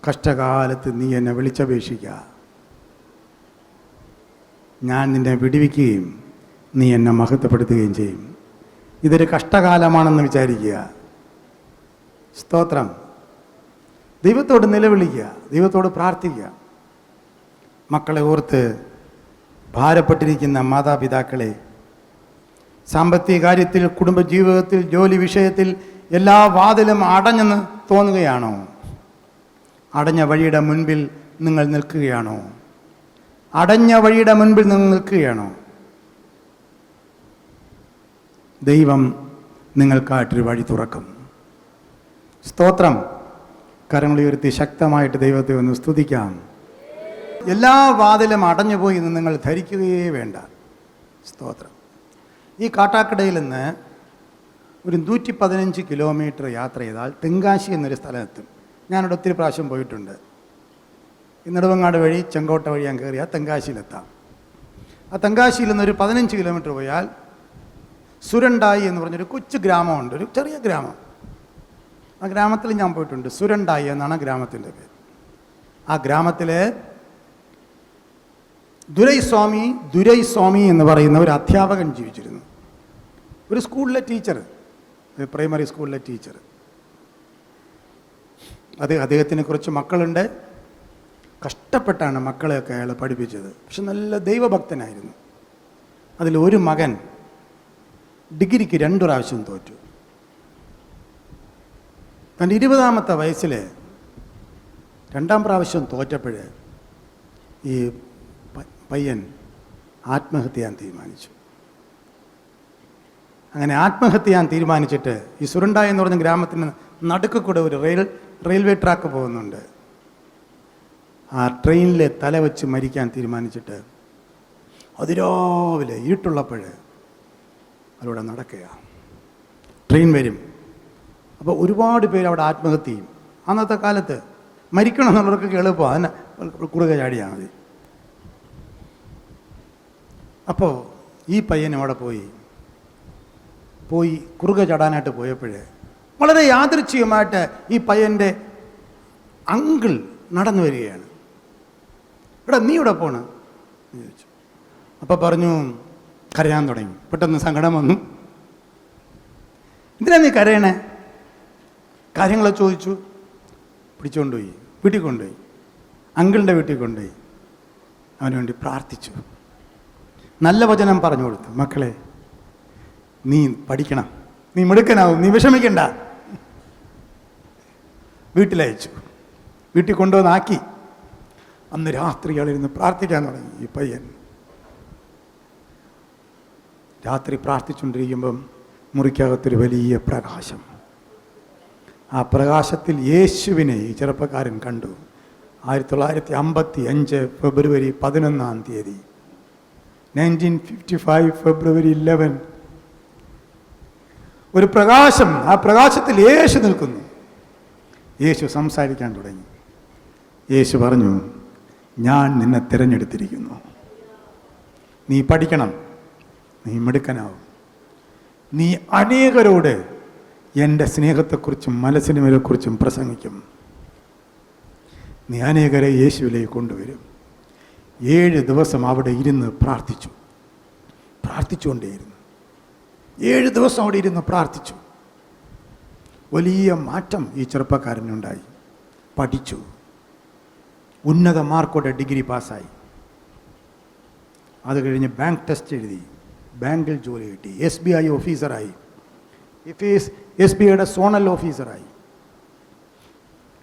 കഷ്ടകാലത്ത് നീ എന്നെ വിളിച്ചപേക്ഷിക്കുക, ഞാൻ നിന്നെ വിടുവിക്കുകയും നീ എന്നെ മഹത്വപ്പെടുത്തുകയും ചെയ്യും. ഇതൊരു കഷ്ടകാലമാണെന്ന് വിചാരിക്കുക. സ്തോത്രം. ദൈവത്തോട് നിലവിളിക്കുക, ദൈവത്തോട് പ്രാർത്ഥിക്കുക. മക്കളെ ഓർത്ത് ഭാരപ്പെട്ടിരിക്കുന്ന മാതാപിതാക്കളെ, സാമ്പത്തിക കാര്യത്തിൽ, കുടുംബജീവിതത്തിൽ, ജോലി വിഷയത്തിൽ എല്ലാ വാതിലും അടഞ്ഞെന്ന് തോന്നുകയാണോ? അടഞ്ഞ വഴിയുടെ മുൻപിൽ നിങ്ങൾ നിൽക്കുകയാണോ? അടഞ്ഞ വഴിയുടെ മുൻപിൽ നിങ്ങൾ നിൽക്കുകയാണോ? ദൈവം നിങ്ങൾക്കായിട്ടൊരു വഴി തുറക്കും. സ്തോത്രം. കരങ്ങളുയർത്തി ശക്തമായിട്ട് ദൈവത്തെ ഒന്ന് സ്തുതിക്കാം. എല്ലാ വാതിലും അടഞ്ഞുപോയി എന്ന് നിങ്ങൾ ധരിക്കുകയേ വേണ്ട. സ്തോത്രം. ഈ കാട്ടാക്കടയിൽ നിന്ന് ഒരു 115 കിലോമീറ്റർ യാത്ര ചെയ്താൽ തെങ്കാശി എന്നൊരു സ്ഥലത്തെത്തും. ഞാനിവിടെ ഒത്തിരി പ്രാവശ്യം പോയിട്ടുണ്ട്. ഈ നെടുവങ്ങാട് വഴി ചെങ്കോട്ട വഴി ഞാൻ കയറിയാൽ തെങ്കാശിയിലെത്താം. ആ തെങ്കാശിയിൽ നിന്ന് ഒരു 15 കിലോമീറ്റർ പോയാൽ സുരണ്ടായി എന്ന് പറഞ്ഞൊരു കൊച്ചു ഗ്രാമമുണ്ട്, ഒരു ചെറിയ ഗ്രാമം. ആ ഗ്രാമത്തിൽ ഞാൻ പോയിട്ടുണ്ട്. സുരണ്ടായി എന്നാണ് ഗ്രാമത്തിൻ്റെ പേര്. ആ ഗ്രാമത്തിലെ ദുരൈസ്വാമി എന്ന് പറയുന്ന ഒരു അധ്യാപകൻ ജീവിച്ചിരുന്നു. ഒരു സ്കൂളിലെ ടീച്ചർ, പ്രൈമറി സ്കൂളിലെ ടീച്ചർ. അദ്ദേഹത്തിന് കുറച്ച് മക്കളുണ്ട്. കഷ്ടപ്പെട്ടാണ് മക്കളെയൊക്കെ അയാൾ പഠിപ്പിച്ചത്. പക്ഷെ നല്ല ദൈവഭക്തനായിരുന്നു. അതിലൊരു മകൻ ഡിഗ്രിക്ക് 2 പ്രാവശ്യം തോറ്റു. തൻ്റെ 20-ാമത്തെ വയസ്സിൽ 2-ാം പ്രാവശ്യം തോറ്റപ്പോൾ ഈ പയ്യൻ ആത്മഹത്യ ചെയ്യാൻ തീരുമാനിച്ചു. അങ്ങനെ ആത്മഹത്യ ചെയ്യാൻ തീരുമാനിച്ചിട്ട് ഈ സുരണ്ടായി എന്ന് പറഞ്ഞ ഗ്രാമത്തിന് നടുക്ക് കൂടെ ഒരു റെയിൽവേ ട്രാക്ക് പോകുന്നുണ്ട്. ആ ട്രെയിനിൽ തല വെച്ച് മരിക്കാൻ തീരുമാനിച്ചിട്ട് അതിരാവിലെ ഇരുട്ടുള്ളപ്പോൾ അതിലൂടെ നടക്കുക. ട്രെയിൻ വരും. അപ്പോൾ ഒരുപാട് പേര് അവിടെ ആത്മഹത്യ ചെയ്യും. അന്നത്തെ കാലത്ത് മരിക്കണമെന്നുള്ളവർക്കൊക്കെ എളുപ്പമാണ്, അതിനെ കുറുകെ ചാടിയാൽ മതി. അപ്പോൾ ഈ പയ്യനും അവിടെ പോയി കുറുകെ ചാടാനായിട്ട് പോയപ്പോൾ വളരെ യാദൃച്ഛികമായിട്ട് ഈ പയ്യൻ്റെ അങ്കിൾ നടന്നു വരികയാണ്. ഇവിടെ നീ ഇവിടെ പോണ് എന്ന് ചോദിച്ചു. അപ്പോൾ പറഞ്ഞു, കരയാൻ തുടങ്ങി. പെട്ടെന്ന് സങ്കടം വന്നു. എന്തിനാ നീ കരയണേ? കാര്യങ്ങളെ ചോദിച്ചു. പിടിച്ചുകൊണ്ടുപോയി, വീട്ടിൽ കൊണ്ടുപോയി, അങ്കിളിൻ്റെ വീട്ടിൽ കൊണ്ടുപോയി. അവന് വേണ്ടി പ്രാർത്ഥിച്ചു. നല്ല വചനം പറഞ്ഞു കൊടുത്തു. മക്കളെ, നീ പഠിക്കണം, നീ മിടുക്കനാവും, നീ വിഷമിക്കണ്ട. വീട്ടിലയച്ചു. വീട്ടിൽ കൊണ്ടുവന്നാക്കി. അന്ന് രാത്രി ആളിരുന്ന് പ്രാർത്ഥിക്കാൻ തുടങ്ങി ഈ പയ്യൻ. രാത്രി പ്രാർത്ഥിച്ചുകൊണ്ടിരിക്കുമ്പം മുറിക്കകത്തൊരു വലിയ പ്രകാശം. ആ പ്രകാശത്തിൽ യേശുവിനെ ഈ ചെറുപ്പക്കാരൻ കണ്ടു. 1955 ഫെബ്രുവരി 11-ാം തീയതി, 1955 ഫെബ്രുവരി 11, ഒരു പ്രകാശം. ആ പ്രകാശത്തിൽ യേശു നിൽക്കുന്നു. യേശു സംസാരിക്കാൻ തുടങ്ങി. യേശു പറഞ്ഞു, ഞാൻ നിന്നെ തിരഞ്ഞെടുത്തിരിക്കുന്നു. നീ പഠിക്കണം, നീ മിടുക്കനാവും, നീ അനേകരോട് എൻ്റെ സ്നേഹത്തെക്കുറിച്ചും മനസ്സിനെക്കുറിച്ചും പ്രസംഗിക്കും, നീ അനേകരെ യേശുവിലേക്ക് കൊണ്ടുവരും. 7 ദിവസം അവിടെ ഇരുന്ന് പ്രാർത്ഥിച്ചുകൊണ്ടേയിരുന്നു. 7 ദിവസം അവിടെ ഇരുന്ന് പ്രാർത്ഥിച്ചു. വലിയ മാറ്റം ഈ ചെറുപ്പക്കാരനുണ്ടായി. പഠിച്ചു, ഉന്നത മാർക്കോടെ ഡിഗ്രി പാസ്സായി. അത് കഴിഞ്ഞ് ബാങ്ക് ടെസ്റ്റ് എഴുതി, ബാങ്കിൽ ജോലി കിട്ടി. SBI ഓഫീസറായി, SBIയുടെ സോണൽ ഓഫീസറായി.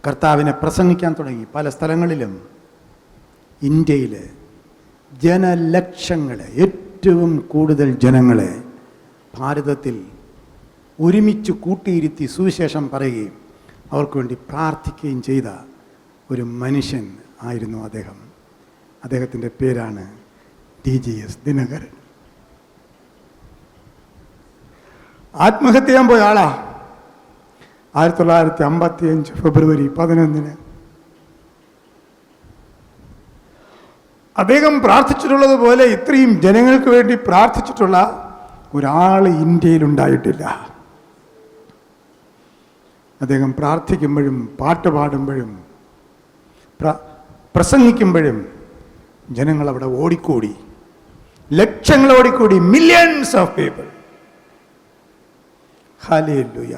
കർത്താവിനെ പ്രസംഗിക്കാൻ തുടങ്ങി പല സ്ഥലങ്ങളിലും. ഇന്ത്യയിൽ ജനലക്ഷങ്ങളെ, ഏറ്റവും കൂടുതൽ ജനങ്ങളെ ഭാരതത്തിൽ ഒരുമിച്ച് കൂട്ടിയിരുത്തി സുവിശേഷം പറയുകയും അവർക്ക് വേണ്ടി പ്രാർത്ഥിക്കുകയും ചെയ്ത ഒരു മനുഷ്യൻ ആയിരുന്നു അദ്ദേഹം. അദ്ദേഹത്തിൻ്റെ പേരാണ് DGS ദിനകരൻ. ആത്മഹത്യ ചെയ്യാൻ പോയ ആളാ. 1955 ഫെബ്രുവരി 11 അദ്ദേഹം പ്രാർത്ഥിച്ചിട്ടുള്ളത് പോലെ ഇത്രയും ജനങ്ങൾക്ക് വേണ്ടി പ്രാർത്ഥിച്ചിട്ടുള്ള ഒരാൾ ഇന്ത്യയിലുണ്ടായിട്ടില്ല. അദ്ദേഹം പ്രാർത്ഥിക്കുമ്പോഴും പാട്ട് പാടുമ്പോഴും പ്രസംഗിക്കുമ്പോഴും ജനങ്ങൾ അവിടെ ഓടിക്കൂടി, ലക്ഷങ്ങൾ ഓടിക്കൂടി, മില്യൺസ് ഓഫ് പീപ്പിൾ. ഹല്ലേലൂയ.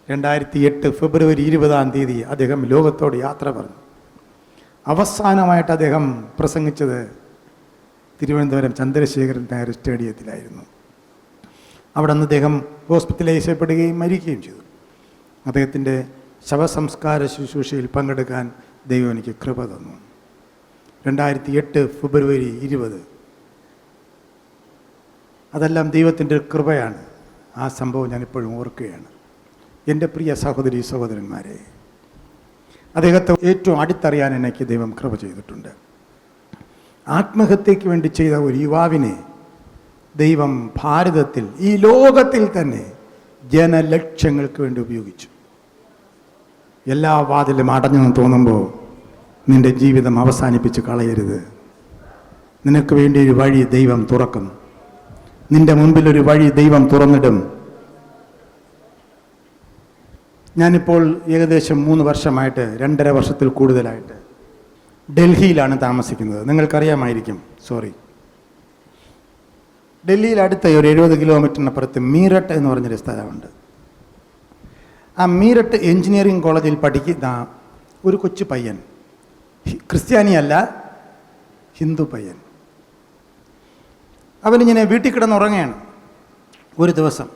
2008 ഫെബ്രുവരി 20 അദ്ദേഹം ലോകത്തോട് യാത്ര പറഞ്ഞു. അവസാനമായിട്ട് അദ്ദേഹം പ്രസംഗിച്ചത് തിരുവനന്തപുരം ചന്ദ്രശേഖരൻ നായർ സ്റ്റേഡിയത്തിലായിരുന്നു. അവിടെ നിന്ന് അദ്ദേഹം ഹോസ്പിറ്റലൈസ് ചെയ്യപ്പെടുകയും മരിക്കുകയും ചെയ്തു. അദ്ദേഹത്തിൻ്റെ ശവസംസ്കാര ശുശ്രൂഷയിൽ പങ്കെടുക്കാൻ ദൈവം എനിക്ക് കൃപ തന്നു. 2008 ഫെബ്രുവരി 20. അതെല്ലാം ദൈവത്തിൻ്റെ കൃപയാണ്. ആ സംഭവം ഞാനിപ്പോഴും ഓർക്കുകയാണ്. എൻ്റെ പ്രിയ സഹോദരി സഹോദരന്മാരെ, അദ്ദേഹത്തെ ഏറ്റവും അടുത്തറിയാൻ എനിക്ക് ദൈവം കൃപ ചെയ്തിട്ടുണ്ട്. ആത്മഹത്യയ്ക്ക് വേണ്ടി ചെയ്ത ഒരു യുവാവിനെ ദൈവം ഭാരതത്തിൽ, ഈ ലോകത്തിൽ തന്നെ ജനലക്ഷങ്ങൾക്ക് വേണ്ടി ഉപയോഗിച്ചു. എല്ലാ വാതിലും അടഞ്ഞെന്ന് തോന്നുമ്പോൾ നിന്റെ ജീവിതം അവസാനിപ്പിച്ച് കളയരുത്. നിനക്ക് വേണ്ടി ഒരു വഴി ദൈവം തുറക്കും. നിന്റെ മുൻപിലൊരു വഴി ദൈവം തുറന്നിടും. ഞാനിപ്പോൾ ഏകദേശം 3 വർഷമായിട്ട്, 2.5 വർഷത്തിൽ കൂടുതലായിട്ട് ഡൽഹിയിലാണ് താമസിക്കുന്നത്. നിങ്ങൾക്കറിയാമായിരിക്കും. ഡൽഹിയിൽ അടുത്ത ഒരു 70 കിലോമീറ്ററിനപ്പുറത്ത് മീററ്റ് എന്ന് പറഞ്ഞൊരു സ്ഥലമുണ്ട്. ആ മീററ്റ് എഞ്ചിനീയറിംഗ് കോളേജിൽ പഠിക്കുന്ന ഒരു കൊച്ചു പയ്യൻ, ക്രിസ്ത്യാനിയല്ല, ഹിന്ദു പയ്യൻ. അവനിങ്ങനെ വീട്ടിൽ കിടന്നുറങ്ങുകയാണ്. ഒരു ദിവസം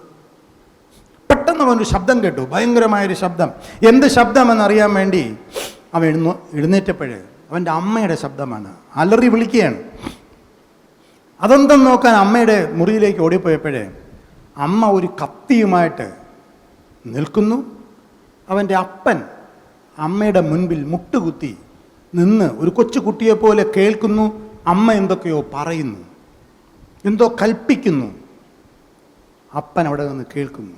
പെട്ടെന്ന് അവനൊരു ശബ്ദം കേട്ടു, ഭയങ്കരമായൊരു ശബ്ദം. എന്ത് ശബ്ദമെന്നറിയാൻ വേണ്ടി അവൻ എഴുന്നേറ്റപ്പോഴേ അവൻ്റെ അമ്മയുടെ ശബ്ദമാണ്. അലറി വിളിക്കുകയാണ്. അതെന്തെന്ന് നോക്കാൻ അമ്മയുടെ മുറിയിലേക്ക് ഓടിപ്പോയപ്പോഴേ അമ്മ ഒരു കത്തിയുമായിട്ട് നിൽക്കുന്നു. അവൻ്റെ അപ്പൻ അമ്മയുടെ മുൻപിൽ മുട്ടുകുത്തി നിന്ന് ഒരു കൊച്ചു കുട്ടിയെപ്പോലെ കേൾക്കുന്നു. അമ്മ എന്തൊക്കെയോ പറയുന്നു, എന്തോ കൽപ്പിക്കുന്നു. അപ്പൻ അവിടെ നിന്ന് കേൾക്കുന്നു.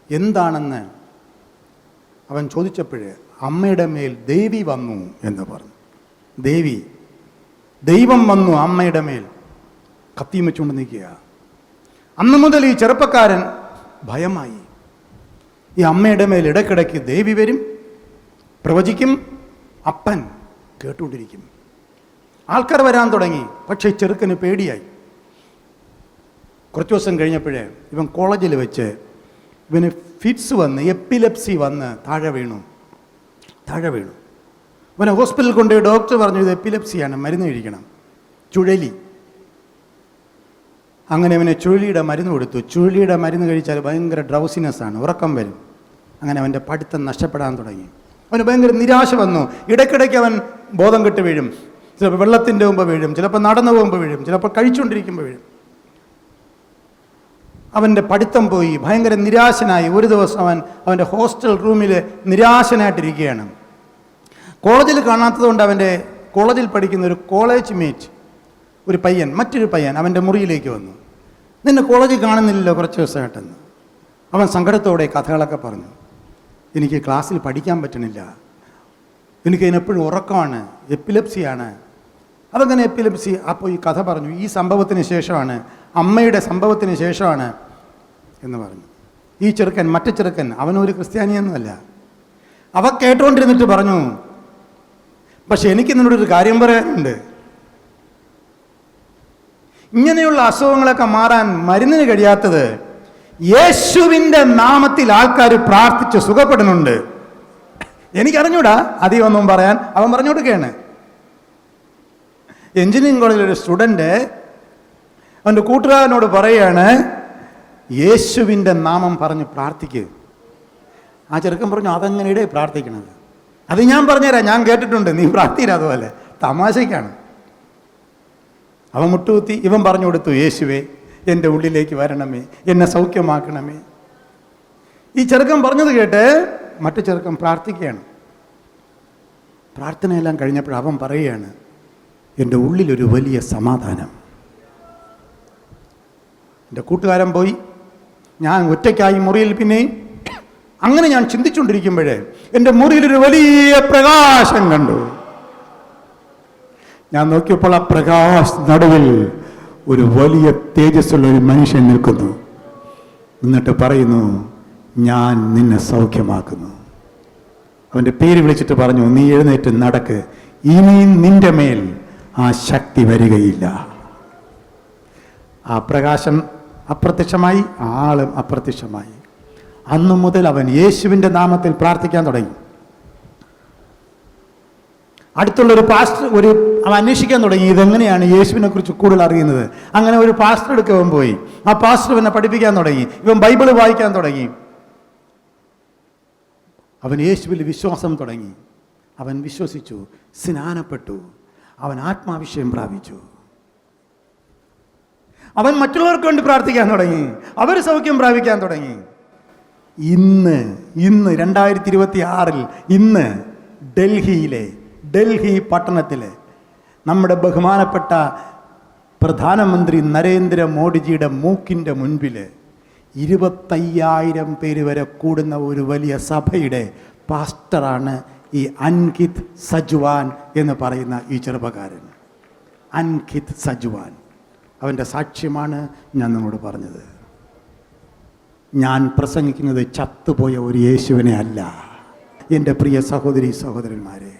എന്താണെന്ന് അവൻ ചോദിച്ചപ്പോഴേ അമ്മയുടെ മേൽ ദേവി വന്നു എന്ന് പറഞ്ഞു. ദൈവം വന്നു അമ്മയുടെ മേൽ കത്തിയും വെച്ചുകൊണ്ട് നിൽക്കുക. അന്ന് മുതൽ ഈ ചെറുപ്പക്കാരൻ ഭയമായി. ഈ അമ്മയുടെ മേൽ ഇടയ്ക്കിടയ്ക്ക് ദേവി വരും, പ്രവചിക്കും, അപ്പൻ കേട്ടുകൊണ്ടിരിക്കും. ആൾക്കാർ വരാൻ തുടങ്ങി. പക്ഷേ ചെറുക്കന് പേടിയായി. കുറച്ച് ദിവസം കഴിഞ്ഞപ്പോഴേ ഇവൻ കോളേജിൽ വെച്ച് ഇവന് ഫിറ്റ്സ് വന്ന്, എപ്പിലെപ്സി വന്ന് താഴെ വീണു. അവനെ ഹോസ്പിറ്റലിൽ കൊണ്ടുപോയി ഡോക്ടർ പറഞ്ഞു ഇത് എപ്പിലെപ്സിയാണ്, മരുന്ന് കഴിക്കണം, ചുഴലി. അങ്ങനെ അവനെ ചുഴലിയുടെ മരുന്ന് കൊടുത്തു. ചുഴലിയുടെ മരുന്ന് കഴിച്ചാൽ ഭയങ്കര ഡ്രൗസിനെസ്സാണ്, ഉറക്കം വരും. അങ്ങനെ അവൻ്റെ പഠിത്തം നഷ്ടപ്പെടാൻ തുടങ്ങി. അവന് ഭയങ്കര നിരാശ വന്നു. ഇടയ്ക്കിടയ്ക്ക് അവൻ ബോധം കെട്ട് വീഴും. ചിലപ്പോൾ വെള്ളത്തിൻ്റെ മുമ്പ് വീഴും, ചിലപ്പോൾ നടന്നു പോകുമ്പോൾ വീഴും, ചിലപ്പോൾ കഴിച്ചുകൊണ്ടിരിക്കുമ്പോൾ വീഴും. അവൻ്റെ പഠിത്തം പോയി. ഭയങ്കര നിരാശനായി. ഒരു ദിവസം അവൻ്റെ ഹോസ്റ്റൽ റൂമിൽ നിരാശനായിട്ടിരിക്കുകയാണ്. കോളേജിൽ കാണാത്തതുകൊണ്ട് കോളേജിൽ പഠിക്കുന്ന ഒരു കോളേജ് മേറ്റ്, മറ്റൊരു പയ്യൻ അവൻ്റെ മുറിയിലേക്ക് വന്നു. നിന്നെ കോളേജിൽ കാണുന്നില്ലല്ലോ കുറച്ച് ദിവസമായിട്ടെന്ന്. അവൻ സങ്കടത്തോടെ കഥകളൊക്കെ പറഞ്ഞു. എനിക്ക് ക്ലാസ്സിൽ പഠിക്കാൻ പറ്റണില്ല, എനിക്ക് അതിനെപ്പോഴും ഉറക്കമാണ്, എപ്പിലെപ്സിയാണ്. അതങ്ങനെ എപ്പിലെപ്സി. അപ്പോൾ ഈ കഥ പറഞ്ഞു, ഈ സംഭവത്തിന് ശേഷമാണ്, അമ്മയുടെ സംഭവത്തിന് ശേഷമാണ് എന്ന് പറഞ്ഞു. ഈ ചെറുക്കൻ, മറ്റു ചെറുക്കൻ, അവനൊരു ക്രിസ്ത്യാനിയൊന്നുമല്ല. അവ കേട്ടുകൊണ്ടിരുന്നിട്ട് പറഞ്ഞു, പക്ഷെ എനിക്ക് നിന്നോടൊരു കാര്യം പറയാനുണ്ട്. ഇങ്ങനെയുള്ള അസുഖങ്ങളൊക്കെ മാറാൻ മരുന്നിന് കഴിയാത്തത് യേശുവിൻ്റെ നാമത്തിൽ ആൾക്കാർ പ്രാർത്ഥിച്ച് സുഖപ്പെടുന്നുണ്ട്. എനിക്കറിഞ്ഞൂടാ അധികം ഒന്നും പറയാൻ. അവൻ പറഞ്ഞു കൊടുക്കുകയാണ്. എഞ്ചിനീയറിംഗ് കോളേജിലൊരു സ്റ്റുഡൻറ്റ് അവൻ്റെ കൂട്ടുകാരനോട് പറയുകയാണ്, യേശുവിൻ്റെ നാമം പറഞ്ഞ് പ്രാർത്ഥിക്കുക. ആ ചെറുക്കൻ പറഞ്ഞു, അതെങ്ങനെയുടെ പ്രാർത്ഥിക്കണത്? അത് ഞാൻ പറഞ്ഞുതരാം, ഞാൻ കേട്ടിട്ടുണ്ട്, നീ പ്രാർത്ഥിയില്ല. അതുപോലെ തമാശയ്ക്കാണ്. അവൻ മുട്ടുകുത്തി. ഇവൻ പറഞ്ഞു കൊടുത്തു, യേശുവേ എൻ്റെ ഉള്ളിലേക്ക് വരണമേ, എന്നെ സൗഖ്യമാക്കണമേ. ഈ ചെറുക്കൻ പറഞ്ഞത് കേട്ട് മറ്റു ചെറുക്കൻ പ്രാർത്ഥിക്കുകയാണ്. പ്രാർത്ഥനയെല്ലാം കഴിഞ്ഞപ്പോൾ അവൻ പറയുകയാണ്, എൻ്റെ ഉള്ളിലൊരു വലിയ സമാധാനം. എൻ്റെ കൂട്ടുകാരൻ പോയി, ഞാൻ ഒറ്റയ്ക്കായി മുറിയിൽ. പിന്നെയും അങ്ങനെ ഞാൻ ചിന്തിച്ചുകൊണ്ടിരിക്കുമ്പോഴേ എൻ്റെ മുറിയിലൊരു വലിയ പ്രകാശം കണ്ടു. ഞാൻ നോക്കിയപ്പോൾ ആ പ്രകാശ നടുവിൽ ഒരു വലിയ തേജസ്സുള്ള ഒരു മനുഷ്യൻ നിൽക്കുന്നു. എന്നിട്ട് പറയുന്നു, ഞാൻ നിന്നെ സൗഖ്യമാക്കുന്നു. അവൻ്റെ പേര് വിളിച്ചിട്ട് പറഞ്ഞു, നീ എഴുന്നേറ്റ് നടക്ക്, ഇനി നിന്റെ മേൽ ആ ശക്തി വരികയില്ല. ആ പ്രകാശം അപ്രത്യക്ഷമായി, ആളും അപ്രത്യക്ഷമായി. അന്നു മുതൽ അവൻ യേശുവിൻ്റെ നാമത്തിൽ പ്രാർത്ഥിക്കാൻ തുടങ്ങി. അടുത്തുള്ളൊരു പാസ്റ്റർ അവൻ അന്വേഷിക്കാൻ തുടങ്ങി, ഇതെങ്ങനെയാണ് യേശുവിനെ കുറിച്ച് കൂടുതൽ അറിയുന്നത്. അങ്ങനെ ഒരു പാസ്റ്റർ എടുക്കാൻ പോയി. ആ പാസ്റ്റർ ഇവനെ പഠിപ്പിക്കാൻ തുടങ്ങി. ഇവൻ ബൈബിൾ വായിക്കാൻ തുടങ്ങി. അവൻ യേശുവിൽ വിശ്വാസം തുടങ്ങി. അവൻ വിശ്വസിച്ചു, സ്നാനപ്പെട്ടു, അവൻ ആത്മാഭിഷേകം പ്രാപിച്ചു. അവൻ മറ്റുള്ളവർക്ക് വേണ്ടി പ്രാർത്ഥിക്കാൻ തുടങ്ങി. അവർ സൗഖ്യം പ്രാപിക്കാൻ തുടങ്ങി. ഇന്ന് 2026 ഇന്ന് ഡൽഹി പട്ടണത്തിൽ നമ്മുടെ ബഹുമാനപ്പെട്ട പ്രധാനമന്ത്രി നരേന്ദ്രമോദിജിയുടെ മൂക്കിൻ്റെ മുൻപിൽ 25,000 പേര് വരെ കൂടുന്ന ഒരു വലിയ സഭയുടെ പാസ്റ്ററാണ് ഈ അൻകിത് സജ്വാൻ എന്ന് പറയുന്ന ഈ ചെറുപ്പക്കാരൻ. അൻകിത് സജ്വാൻ. അവൻ്റെ സാക്ഷ്യമാണ് ഞാൻ നിങ്ങളോട് പറഞ്ഞത്. ഞാൻ പ്രസംഗിക്കുന്നത് ചത്തുപോയ ഒരു യേശുവിനെ അല്ല. എൻ്റെ പ്രിയ സഹോദരി സഹോദരന്മാരെ,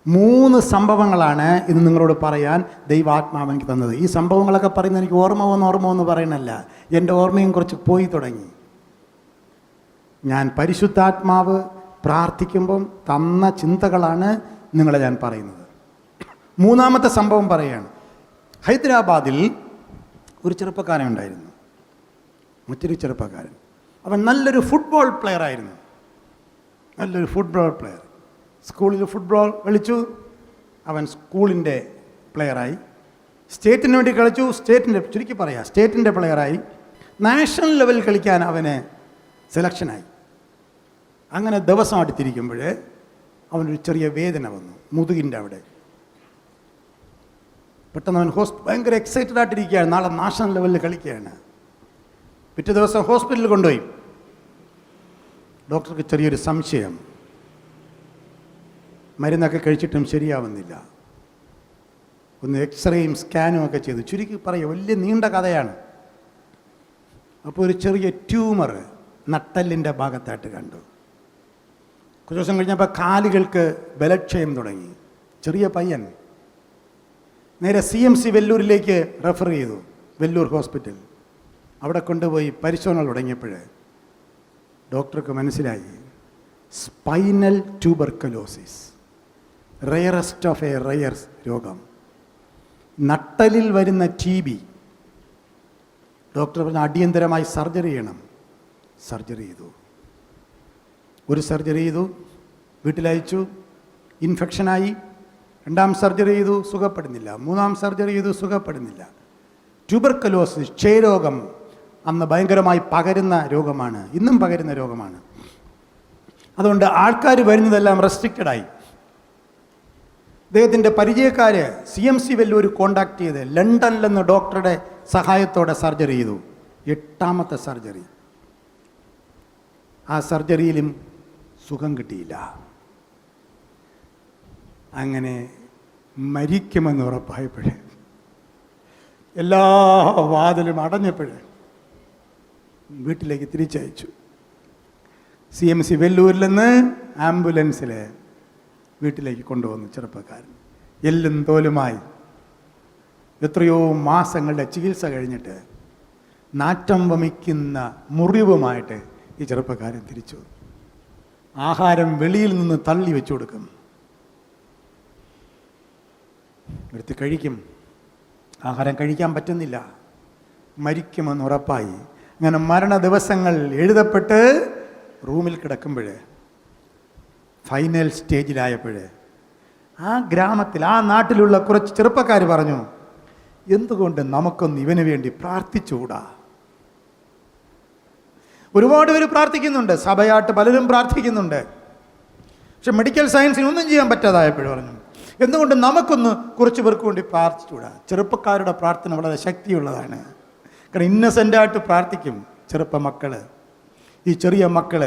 3 സംഭവങ്ങളാണ് ഇന്ന് നിങ്ങളോട് പറയാൻ ദൈവാത്മാവ് എനിക്ക് തന്നത്. ഈ സംഭവങ്ങളൊക്കെ പറയുന്നത് എനിക്ക് ഓർമ്മ എന്ന് പറയണല്ല, എൻ്റെ ഓർമ്മയും കുറച്ച് പോയി തുടങ്ങി. ഞാൻ പരിശുദ്ധാത്മാവ് പ്രാർത്ഥിക്കുമ്പം തന്ന ചിന്തകളാണ് നിങ്ങളെ ഞാൻ പറയുന്നത്. 3-ാമത്തെ സംഭവം പറയുകയാണ്. ഹൈദരാബാദിൽ ഒരു ചെറുപ്പക്കാരൻ ഉണ്ടായിരുന്നു, മറ്റൊരു ചെറുപ്പക്കാരൻ. അവൻ നല്ലൊരു ഫുട്ബോൾ പ്ലെയർ ആയിരുന്നു. സ്കൂളിൽ ഫുട്ബോൾ കളിച്ചു. അവൻ സ്കൂളിൻ്റെ പ്ലെയറായി. സ്റ്റേറ്റിന് വേണ്ടി കളിച്ചു. സ്റ്റേറ്റിൻ്റെ പ്ലെയറായി. നാഷണൽ ലെവൽ കളിക്കാൻ അവന് സെലക്ഷനായി. അങ്ങനെ ദിവസം അടുത്തിരിക്കുമ്പോൾ അവനൊരു ചെറിയ വേദന വന്നു മുതുകിൻ്റെ അവിടെ. പെട്ടെന്ന് അവൻ ഭയങ്കര എക്സൈറ്റഡ് ആയിട്ടിരിക്കുകയാണ്, നാളെ നാഷണൽ ലെവലിൽ കളിക്കുകയാണ്. പിറ്റേ ദിവസം ഹോസ്പിറ്റലിൽ കൊണ്ടുപോയി. ഡോക്ടർക്ക് ചെറിയൊരു സംശയം, മരുന്നൊക്കെ കഴിച്ചിട്ടും ശരിയാവുന്നില്ല. ഒന്ന് എക്സ്റേയും സ്കാനും ഒക്കെ ചെയ്തു. ചുരുക്കി പറയുക, വലിയ നീണ്ട കഥയാണ്. അപ്പോൾ ഒരു ചെറിയ ട്യൂമർ നട്ടെല്ലിൻ്റെ ഭാഗത്തായിട്ട് കണ്ടു. കുറച്ച് ദിവസം കഴിഞ്ഞപ്പോൾ കാലുകൾക്ക് ബലക്ഷയം തുടങ്ങി. ചെറിയ പയ്യൻ. നേരെ CMC വെല്ലൂരിലേക്ക് റെഫർ ചെയ്തു. വെല്ലൂർ ഹോസ്പിറ്റൽ. അവിടെ കൊണ്ടുപോയി പരിശോധന തുടങ്ങിയപ്പോൾ ഡോക്ടർക്ക് മനസ്സിലായി, spinal tuberculosis, rarest of A rare രോഗം, നട്ടലിൽ വരുന്ന TB. ഡോക്ടർ പറഞ്ഞ അടിയന്തരമായി സർജറി ചെയ്യണം. സർജറി ചെയ്തു. ഒരു സർജറി ചെയ്തു, വീട്ടിലയച്ചു. ഇൻഫെക്ഷനായി. 2ാം സർജറി ചെയ്തു, സുഖപ്പെടുന്നില്ല. 3ാം സർജറി ചെയ്തു, സുഖപ്പെടുന്നില്ല. ട്യൂബർക്കുലോസിസ്, ക്ഷയരോഗം അന്ന് ഭയങ്കരമായി പകരുന്ന രോഗമാണ്, ഇന്നും പകരുന്ന രോഗമാണ്. അതുകൊണ്ട് ആൾക്കാർ വരുന്നതെല്ലാം റെസ്ട്രിക്റ്റഡായി. അദ്ദേഹത്തിൻ്റെ പരിചയക്കാർ CMC വെല്ലൂർ കോണ്ടാക്ട് ചെയ്ത് ലണ്ടനിൽ നിന്ന് ഡോക്ടറുടെ സഹായത്തോടെ സർജറി ചെയ്തു. 8ാമത്തെ സർജറി. ആ സർജറിയിലും സുഖം കിട്ടിയില്ല. അങ്ങനെ മരിക്കുമെന്ന് ഉറപ്പായപ്പോഴേ, എല്ലാ വാതിലും അടഞ്ഞപ്പോഴേ വീട്ടിലേക്ക് തിരിച്ചയച്ചു. CMC വെല്ലൂരിൽ നിന്ന് ആംബുലൻസിൽ വീട്ടിലേക്ക് കൊണ്ടുവന്നു ചെറുപ്പക്കാരൻ. എല്ലും തോലുമായി എത്രയോ മാസങ്ങളുടെ ചികിത്സ കഴിഞ്ഞിട്ട് നാറ്റം വമിക്കുന്ന മുറിവുമായിട്ട് ഈ ചെറുപ്പക്കാരൻ തിരിച്ചു. ആഹാരം വെളിയിൽ നിന്ന് തള്ളി വെച്ചു കൊടുക്കും, എടുത്ത് കഴിക്കും. ആഹാരം കഴിക്കാൻ പറ്റുന്നില്ല, മരിക്കുമെന്ന് ഉറപ്പായി. അങ്ങനെ മരണ ദിവസങ്ങൾ എഴുതപ്പെട്ട് റൂമിൽ കിടക്കുമ്പോൾ, ഫൈനൽ സ്റ്റേജിലായപ്പോൾ ആ ഗ്രാമത്തിൽ, ആ നാട്ടിലുള്ള കുറച്ച് ചെറുപ്പക്കാർ പറഞ്ഞു, എന്തുകൊണ്ട് നമുക്കൊന്ന് ഇവന് വേണ്ടി പ്രാർത്ഥിച്ചുകൂടാ? ഒരുപാട് പേര് പ്രാർത്ഥിക്കുന്നുണ്ട്, സഭയായിട്ട് പലരും പ്രാർത്ഥിക്കുന്നുണ്ട്. പക്ഷെ മെഡിക്കൽ സയൻസിന് ഒന്നും ചെയ്യാൻ പറ്റാതായപ്പോഴും പറഞ്ഞു, എന്തുകൊണ്ട് നമുക്കൊന്ന് കുറച്ച് പേർക്ക് വേണ്ടി പ്രാർത്ഥിച്ചുകൂടാ? ചെറുപ്പക്കാരുടെ പ്രാർത്ഥന വളരെ ശക്തിയുള്ളതാണ്. കാരണം ഇന്നസെൻ്റായിട്ട് പ്രാർത്ഥിക്കും ചെറുപ്പ മക്കൾ. ഈ ചെറിയ മക്കൾ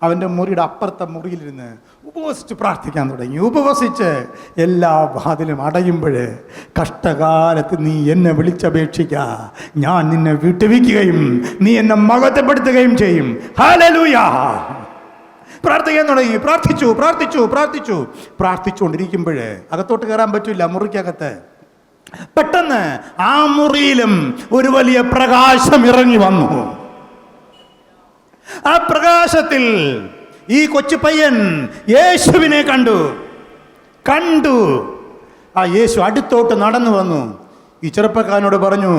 അവൻ്റെ മുറിയുടെ അപ്പുറത്തെ മുറിയിലിരുന്ന് ഉപവസിച്ച് പ്രാർത്ഥിക്കാൻ തുടങ്ങി. ഉപവസിച്ച് എല്ലാ വാതിലും അടയുമ്പോൾ, കഷ്ടകാലത്ത് നീ എന്നെ വിളിച്ചപേക്ഷിക്കുക, ഞാൻ നിന്നെ വിട്ടുവയ്ക്കുകയും നീ എന്നെ മഹത്വപ്പെടുത്തുകയും ചെയ്യും. ഹല്ലേലൂയ. പ്രാർത്ഥിക്കാൻ തുടങ്ങി. പ്രാർത്ഥിച്ചുകൊണ്ടിരിക്കുമ്പോൾ അകത്തോട്ട് കയറാൻ പറ്റില്ല, മുറിക്കകത്ത്. പെട്ടെന്ന് ആ മുറിയിലും ഒരു വലിയ പ്രകാശം ഇറങ്ങി വന്നു. ആ പ്രകാശത്തിൽ ഈ കൊച്ചു പയ്യൻ യേശുവിനെ കണ്ടു. ആ യേശു അടുത്തോട്ട് നടന്നു വന്നു. ഈ ചെറുപ്പക്കാരനോട് പറഞ്ഞു,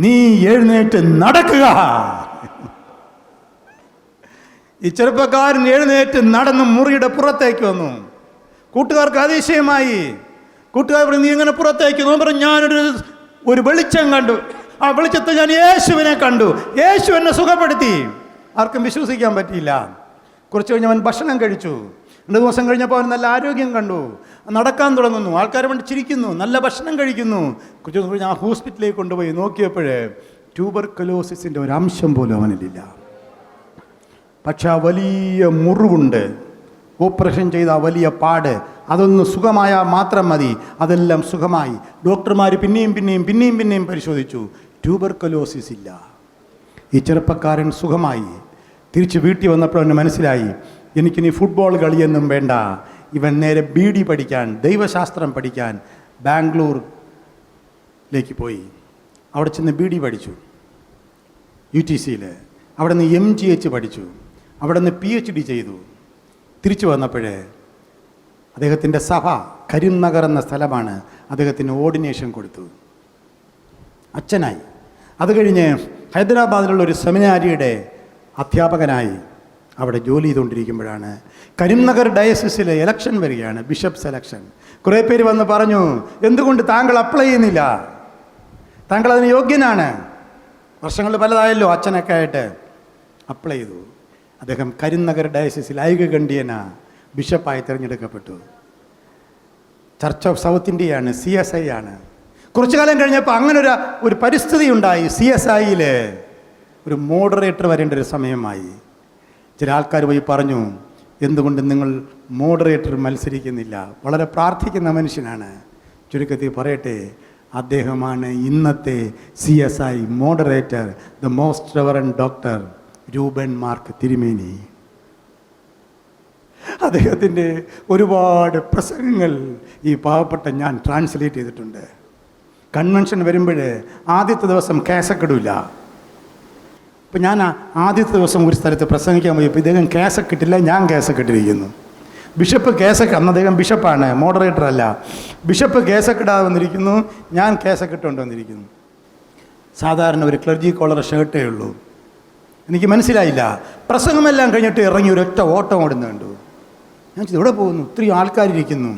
നീ എഴുന്നേറ്റ് നടക്കുക. ഈ ചെറുപ്പക്കാരൻ എഴുന്നേറ്റ് നടന്ന് മുറിയുടെ പുറത്തേക്ക് വന്നു. കൂട്ടുകാർക്ക് അതിശയമായി. കൂട്ടുകാർ പറഞ്ഞു, നീ എങ്ങനെ പുറത്തേക്ക്? പറഞ്ഞു, ഞാനൊരു വെളിച്ചം കണ്ടു. ആ വെളിച്ചത്തിൽ ഞാൻ യേശുവിനെ കണ്ടു. യേശു എന്നെ സുഖപ്പെടുത്തി. ആർക്കും വിശ്വസിക്കാൻ പറ്റിയില്ല. കുറച്ച് കഴിഞ്ഞ് അവൻ ഭക്ഷണം കഴിച്ചു. 2 ദിവസം കഴിഞ്ഞപ്പോൾ അവൻ നല്ല ആരോഗ്യം കണ്ടു. നടക്കാൻ തുടങ്ങുന്നു. ആൾക്കാരെ കൊണ്ട് ചിരിക്കുന്നു, നല്ല ഭക്ഷണം കഴിക്കുന്നു. കുറച്ച് ദിവസം കഴിഞ്ഞ് ആ ഹോസ്പിറ്റലിലേക്ക് കൊണ്ടുപോയി നോക്കിയപ്പോൾ ട്യൂബർക്കുലോസിസിൻ്റെ ഒരു അംശം പോലും അവനിലില്ല. പക്ഷെ ആ വലിയ മുറിവുണ്ട്, ഓപ്പറേഷൻ ചെയ്ത ആ വലിയ പാട്, അതൊന്ന് സുഖമായാൽ മാത്രം മതി. അതെല്ലാം സുഖമായി. ഡോക്ടർമാർ പിന്നെയും പരിശോധിച്ചു. ട്യൂബർക്കുലോസിസ് ഇല്ല. ഈ ചെറുപ്പക്കാരൻ സുഖമായി. തിരിച്ച് വീട്ടിൽ വന്നപ്പോൾ അവന് മനസ്സിലായി, എനിക്കിനി ഫുട്ബോൾ കളിയൊന്നും വേണ്ട. ഇവൻ നേരെ BD പഠിക്കാൻ, ദൈവശാസ്ത്രം പഠിക്കാൻ ബാംഗ്ലൂരിലേക്ക് പോയി. അവിടെ ചെന്ന് BD പഠിച്ചു, UTCയിൽ. അവിടെ നിന്ന് MGH പഠിച്ചു. അവിടെ നിന്ന് PhD ചെയ്തു. തിരിച്ചു വന്നപ്പോഴേ അദ്ദേഹത്തിൻ്റെ സഭ കരിംനഗർ എന്ന സ്ഥലമാണ്, അദ്ദേഹത്തിന് ഓർഡിനേഷൻ കൊടുത്തു, അച്ഛനായി. അത് കഴിഞ്ഞ് ഹൈദരാബാദിലുള്ള ഒരു സെമിനാരിയുടെ അധ്യാപകനായി അവിടെ ജോലി ചെയ്തുകൊണ്ടിരിക്കുമ്പോഴാണ് കരിംനഗർ ഡയസിസിൽ ഇലക്ഷൻ വരികയാണ്, ബിഷപ്പ് സെലക്ഷൻ. കുറേ പേര് വന്ന് പറഞ്ഞു, എന്തുകൊണ്ട് താങ്കൾ അപ്ലൈ ചെയ്യുന്നില്ല? താങ്കൾ അതിന് യോഗ്യനാണ്. വർഷങ്ങൾ പലതായല്ലോ അച്ഛനൊക്കെ ആയിട്ട്. അപ്ലൈ ചെയ്തു. അദ്ദേഹം കരിംനഗർ ഡയസിസിൽ ഐകകണ്ഠ്യേന ബിഷപ്പായി തിരഞ്ഞെടുക്കപ്പെട്ടു. ചർച്ച് ഓഫ് സൗത്ത് ഇന്ത്യയാണ്, CSI ആണ്. കുറച്ചു കാലം കഴിഞ്ഞപ്പോൾ അങ്ങനെ ഒരു പരിസ്ഥിതി ഉണ്ടായി. CSIയിൽ ഒരു മോഡറേറ്റർ വരേണ്ട ഒരു സമയമായി. ചില ആൾക്കാർ പോയി പറഞ്ഞു, എന്തുകൊണ്ട് നിങ്ങൾ മോഡറേറ്റർ മത്സരിക്കുന്നില്ല? വളരെ പ്രാർത്ഥിക്കുന്ന മനുഷ്യനാണ്. ചുരുക്കത്തിൽ പറയട്ടെ, അദ്ദേഹമാണ് ഇന്നത്തെ CSI moderator, the most reverend doctor Reuben Mark തിരുമേനി. അദ്ദേഹത്തിൻ്റെ ഒരുപാട് പ്രസംഗങ്ങൾ ഈ പാവപ്പെട്ട ഞാൻ ട്രാൻസ്ലേറ്റ് ചെയ്തിട്ടുണ്ട്. കൺവെൻഷൻ വരുമ്പോൾ ആദ്യത്തെ ദിവസം കേസക്കിടില്ല. ഇപ്പം ഞാൻ ആദ്യത്തെ ദിവസം ഒരു സ്ഥലത്ത് പ്രസംഗിക്കാൻ പോയപ്പോൾ ഇദ്ദേഹം കേസക്കിട്ടില്ല, ഞാൻ കേസക്കിട്ടിരിക്കുന്നു. ബിഷപ്പ് കേസൊക്കെ, അന്ന് അദ്ദേഹം ബിഷപ്പാണ്, മോഡറേറ്റർ അല്ല. ബിഷപ്പ് കേസക്കിടാതെ വന്നിരിക്കുന്നു, ഞാൻ കേസക്കിട്ടുകൊണ്ട് വന്നിരിക്കുന്നു. സാധാരണ ഒരു ക്ലർജി കോളർ ഷർട്ടേ ഉള്ളൂ. എനിക്ക് മനസ്സിലായില്ല. പ്രസംഗമെല്ലാം കഴിഞ്ഞിട്ട് ഇറങ്ങി ഒരൊറ്റ ഓട്ടം ഓടുന്നുണ്ട്. ഞാൻ എവിടെ പോകുന്നു? ഒത്തിരി ആൾക്കാരിരിക്കുന്നു.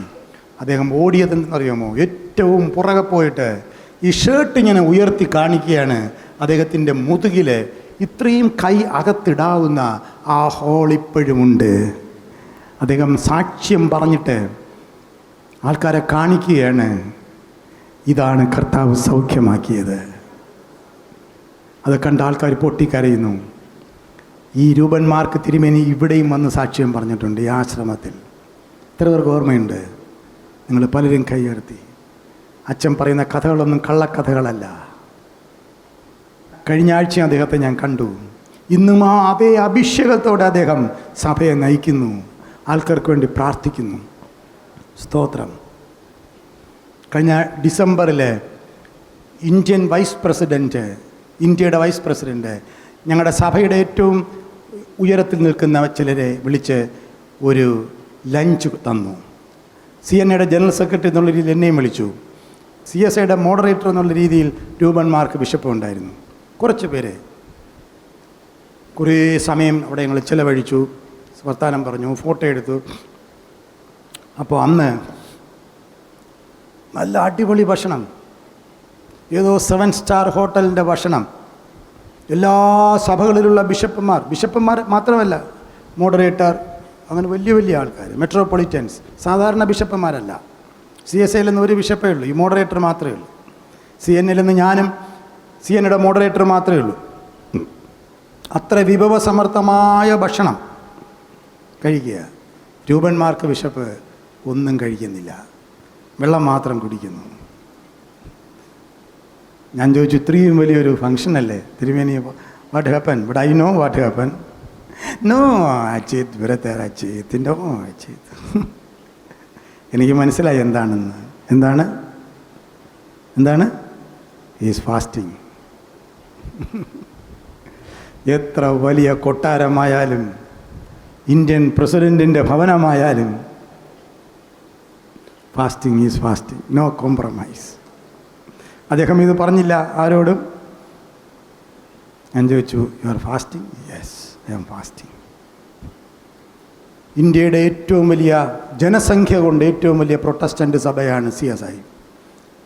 അദ്ദേഹം ഓടിയതെന്നറിയാമോ? ഏറ്റവും പുറകെ പോയിട്ട് ഈ ഷർട്ട് ഇങ്ങനെ ഉയർത്തി കാണിക്കുകയാണ്. അദ്ദേഹത്തിൻ്റെ മുതുകിൽ ഇത്രയും കൈ അകത്തിടാവുന്ന ആ ഹോൾ ഇപ്പോഴുമുണ്ട്. അദ്ദേഹം സാക്ഷ്യം പറഞ്ഞിട്ട് ആൾക്കാരെ കാണിക്കുകയാണ്, ഇതാണ് കർത്താവ് സൗഖ്യമാക്കിയത്. അത് കണ്ട ആൾക്കാർ പൊട്ടിക്കരയുന്നു. ഈ രൂപൻ മാർക്ക് തിരുമേനി ഇവിടെയും വന്ന് സാക്ഷ്യം പറഞ്ഞിട്ടുണ്ട് ഈ ആശ്രമത്തിൽ. എത്ര പേർക്ക് ഓർമ്മയുണ്ട്? നിങ്ങൾ പലരും കൈയുയർത്തി. അച്ഛൻ പറയുന്ന കഥകളൊന്നും കള്ളക്കഥകളല്ല. കഴിഞ്ഞ ആഴ്ച അദ്ദേഹത്തെ ഞാൻ കണ്ടു. ഇന്നും ആ അതേ അഭിഷേകത്തോടെ അദ്ദേഹം സഭയെ നയിക്കുന്നു, ആൾക്കാർക്ക് വേണ്ടി പ്രാർത്ഥിക്കുന്നു. സ്തോത്രം. കഴിഞ്ഞ ഡിസംബറിൽ ഇന്ത്യയുടെ വൈസ് പ്രസിഡൻറ്റ് ഞങ്ങളുടെ സഭയുടെ ഏറ്റവും ഉയരത്തിൽ നിൽക്കുന്ന ചിലരെ വിളിച്ച് ഒരു ലഞ്ച് തന്നു. CNAയുടെ ജനറൽ സെക്രട്ടറി എന്നുള്ള രീതിയിൽ എന്നെയും വിളിച്ചു. CSIയുടെ മോഡറേറ്റർ എന്നുള്ള രീതിയിൽ രൂപൻ മാർക്ക് ബിഷപ്പ് ഉണ്ടായിരുന്നു. കുറച്ച് പേര് കുറേ സമയം അവിടെ ഞങ്ങൾ ചിലവഴിച്ചു, വർത്താനം പറഞ്ഞു, ഫോട്ടോ എടുത്തു. അപ്പോൾ അന്ന് നല്ല അടിപൊളി ഭക്ഷണം, ഏതോ 7 സ്റ്റാർ ഹോട്ടലിൻ്റെ ഭക്ഷണം. എല്ലാ സഭകളിലുള്ള ബിഷപ്പന്മാർ മാത്രമല്ല, മോഡറേറ്റർ, അങ്ങനെ വലിയ വലിയ ആൾക്കാർ, മെട്രോപൊളിറ്റൻസ്, സാധാരണ ബിഷപ്പന്മാരല്ല. CSIയിൽ നിന്ന് ഒരു ബിഷപ്പേ ഉള്ളൂ, ഈ മോഡറേറ്റർ മാത്രമേ ഉള്ളൂ. CNAയിൽ നിന്ന് ഞാനും CNAയുടെ മോഡറേറ്റർ മാത്രമേ ഉള്ളൂ. അത്ര വിഭവസമർത്ഥമായ ഭക്ഷണം. കഴിക്കുക. രൂപന്മാർക്ക് വിശപ്പ്, ഒന്നും കഴിക്കുന്നില്ല, വെള്ളം മാത്രം കുടിക്കുന്നു. ഞാൻ ചോദിച്ചു, ഇത്രയും വലിയൊരു ഫങ്ഷനല്ലേ തിരുമേനി, what happen? But I know what happen. No അച്ചീത് വിരത്തേർ അച്ചീത്, നോ അച്ചീത്. എനിക്ക് മനസ്സിലായി എന്താണെന്ന്. എന്താണ് ഈസ് ഫാസ്റ്റിംഗ്. എത്ര വലിയ കൊട്ടാരമായാലും, ഇന്ത്യൻ പ്രസിഡൻറ്റിൻ്റെ ഭവനമായാലും, fasting is fasting, no compromise. അദ്ദേഹം ഇത് പറഞ്ഞില്ല ആരോടും. ഞാൻ ചോദിച്ചു, you are fasting? Yes, I am fasting. ഇന്ത്യയുടെ ഏറ്റവും വലിയ ജനസംഖ്യ കൊണ്ട് ഏറ്റവും വലിയ പ്രൊട്ടസ്റ്റൻ്റ് സഭയാണ് CSI.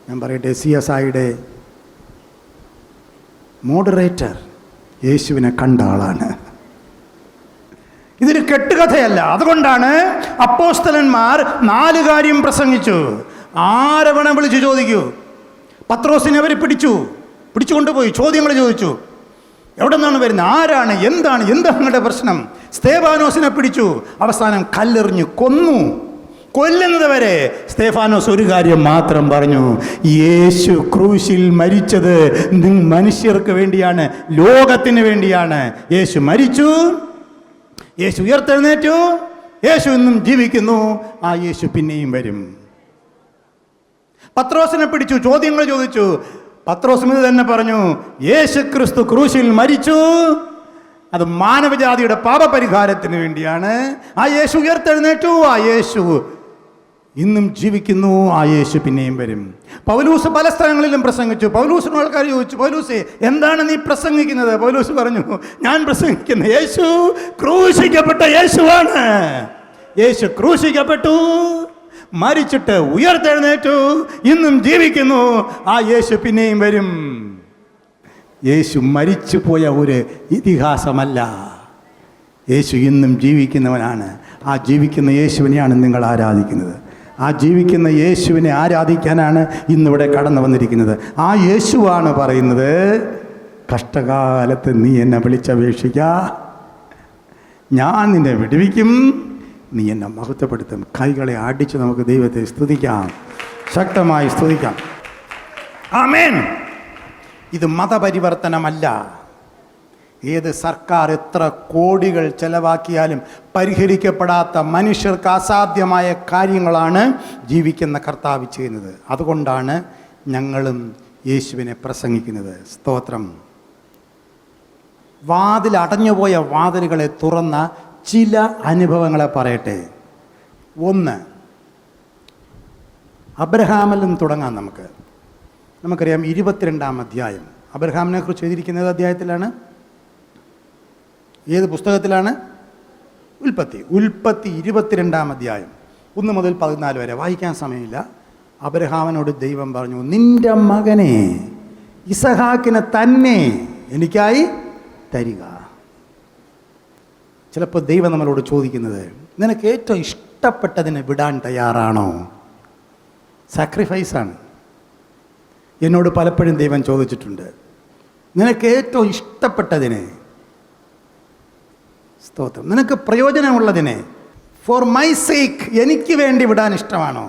ഞാൻ പറയട്ടെ, CSIയുടെ മോഡറേറ്റർ യേശുവിനെ കണ്ട ആളാണ്. ഇതൊരു കെട്ടുകഥയല്ല. അതുകൊണ്ടാണ് അപ്പോസ്തലന്മാർ 4 കാര്യം പ്രസംഗിച്ചു. ആരെ വേണം വിളിച്ചു ചോദിക്കൂ. പത്രോസിനെ അവർ പിടിച്ചുകൊണ്ടുപോയി ചോദ്യങ്ങൾ ചോദിച്ചു. എവിടെ നിന്നാണ് വരുന്നത്? ആരാണ്? എന്താണ് നിങ്ങളുടെ പ്രശ്നം? സ്തേഫാനോസിനെ പിടിച്ചു. അവസാനം കല്ലെറിഞ്ഞു കൊന്നു. കൊല്ലുന്നത് വരെ സ്തേഫാനോസ് ഒരു കാര്യം മാത്രം പറഞ്ഞു, യേശു ക്രൂശിൽ മരിച്ചത് മനുഷ്യർക്ക് വേണ്ടിയാണ്, ലോകത്തിന് വേണ്ടിയാണ്. യേശു മരിച്ചു, യേശു ഉയർത്തെഴുന്നേറ്റു, യേശു ഇന്നും ജീവിക്കുന്നു, ആ യേശു പിന്നെയും വരും. പത്രോസിനെ പിടിച്ചു, ചോദ്യങ്ങൾ ചോദിച്ചു. പത്രോസ് ഇത് തന്നെ പറഞ്ഞു, യേശു ക്രിസ്തു ക്രൂശിൽ മരിച്ചു, അത് മാനവജാതിയുടെ പാപപരിഹാരത്തിന് വേണ്ടിയാണ്. ആ യേശു ഉയർത്തെഴുന്നേറ്റു, ആ യേശു ഇന്നും ജീവിക്കുന്നു, ആ യേശു പിന്നെയും വരും. പൗലൂസ് പല സ്ഥലങ്ങളിലും പ്രസംഗിച്ചു. പൗലൂസിന് ആൾക്കാർ ചോദിച്ചു, പൗലൂസേ എന്താണ് നീ പ്രസംഗിക്കുന്നത്? പൗലൂസ് പറഞ്ഞു, ഞാൻ പ്രസംഗിക്കുന്ന യേശു ക്രൂശിക്കപ്പെട്ട യേശുവാണ്. യേശു ക്രൂശിക്കപ്പെട്ടു, മരിച്ചിട്ട് ഉയർത്തെഴുന്നേറ്റു, ഇന്നും ജീവിക്കുന്നു, ആ യേശു പിന്നെയും വരും. യേശു മരിച്ചു പോയ ഒരു ഇതിഹാസമല്ല, യേശു ഇന്നും ജീവിക്കുന്നവനാണ്. ആ ജീവിക്കുന്ന യേശുവിനെയാണ് നിങ്ങൾ ആരാധിക്കുന്നത്. ആ ജീവിക്കുന്ന യേശുവിനെ ആരാധിക്കാനാണ് ഇന്നിവിടെ കടന്നു വന്നിരിക്കുന്നത്. ആ യേശുവാണ് പറയുന്നത്, കഷ്ടകാലത്ത് നീ എന്നെ വിളിച്ചപേക്ഷിക്ക, ഞാൻ നിന്നെ വിടുവിക്കും, നീ എന്നെ മഹത്വപ്പെടുത്തും. കൈകളെ അടിച്ച് നമുക്ക് ദൈവത്തെ സ്തുതിക്കാം, ശക്തമായി സ്തുതിക്കാം. ആമേൻ. ഇത് മതപരിവർത്തനമല്ല. ഏത് സർക്കാർ എത്ര കോടികൾ ചെലവാക്കിയാലും പരിഹരിക്കപ്പെടാത്ത മനുഷ്യർക്ക് അസാധ്യമായ കാര്യങ്ങളാണ് ജീവിക്കുന്ന കർത്താവ് ചെയ്യുന്നത്. അതുകൊണ്ടാണ് ഞങ്ങളും യേശുവിനെ പ്രസംഗിക്കുന്നത്. സ്തോത്രം. അടഞ്ഞുപോയ വാതിലുകളെ തുറന്ന ചില അനുഭവങ്ങളെ പറയട്ടെ. 1, അബ്രഹാമിൽ നിന്ന് തുടങ്ങാം. നമുക്കറിയാം 22-ാം അധ്യായം അബ്രഹാമിനെ കുറിച്ച് എഴുതിയിരിക്കുന്നത് അധ്യായത്തിലാണ്. ഏത് പുസ്തകത്തിലാണ്? ഉൽപ്പത്തി 22-ാം അധ്യായം 1 മുതൽ 14 വരെ. വായിക്കാൻ സമയമില്ല. അബ്രഹാമിനോട് ദൈവം പറഞ്ഞു, നിന്റെ മകനെ ഇസഹാക്കിനെ തന്നെ എനിക്കായി തരിക. ചിലപ്പോൾ ദൈവം നമ്മളോട് ചോദിക്കുന്നത്, നിനക്ക് ഏറ്റവും ഇഷ്ടപ്പെട്ടതിനെ വിടാൻ തയ്യാറാണോ? സാക്രിഫൈസാണ്. എന്നോട് പലപ്പോഴും ദൈവം ചോദിച്ചിട്ടുണ്ട്, നിനക്ക് ഏറ്റവും ഇഷ്ടപ്പെട്ടതിനെ, സ്തോത്രം, നിനക്ക് പ്രയോജനമുള്ളതിനെ, ഫോർ മൈ സേക്ക്, എനിക്ക് വേണ്ടി വിടാൻ ഇഷ്ടമാണോ?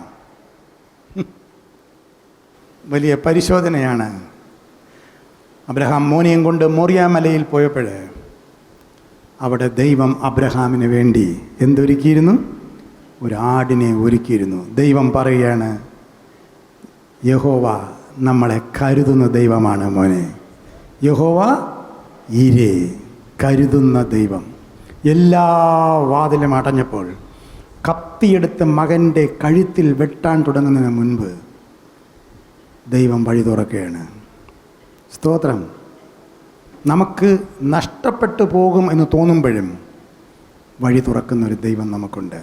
വലിയ പരിശോധനയാണ്. അബ്രഹാം മോനെയും കൊണ്ട് മോറിയ മലയിൽ പോയപ്പോൾ അവിടെ ദൈവം അബ്രഹാമിന് വേണ്ടി എന്തൊരുക്കിയിരുന്നു? ഒരു ആടിനെ ഒരുക്കിയിരുന്നു. ദൈവം പറയുകയാണ്, യഹോവ നമ്മളെ കരുതുന്ന ദൈവമാണ് മോനെ. യഹോവ ഈരേ, കരുതുന്ന ദൈവം. എല്ലാ വാതിലും അടഞ്ഞപ്പോൾ കത്തിയെടുത്ത് മകൻ്റെ കഴുത്തിൽ വെട്ടാൻ തുടങ്ങുന്നതിന് മുൻപ് ദൈവം വഴി തുറക്കുകയാണ്. സ്തോത്രം. നമുക്ക് നഷ്ടപ്പെട്ടു പോകും എന്ന് തോന്നുമ്പോഴും വഴി തുറക്കുന്നൊരു ദൈവം നമുക്കുണ്ട്.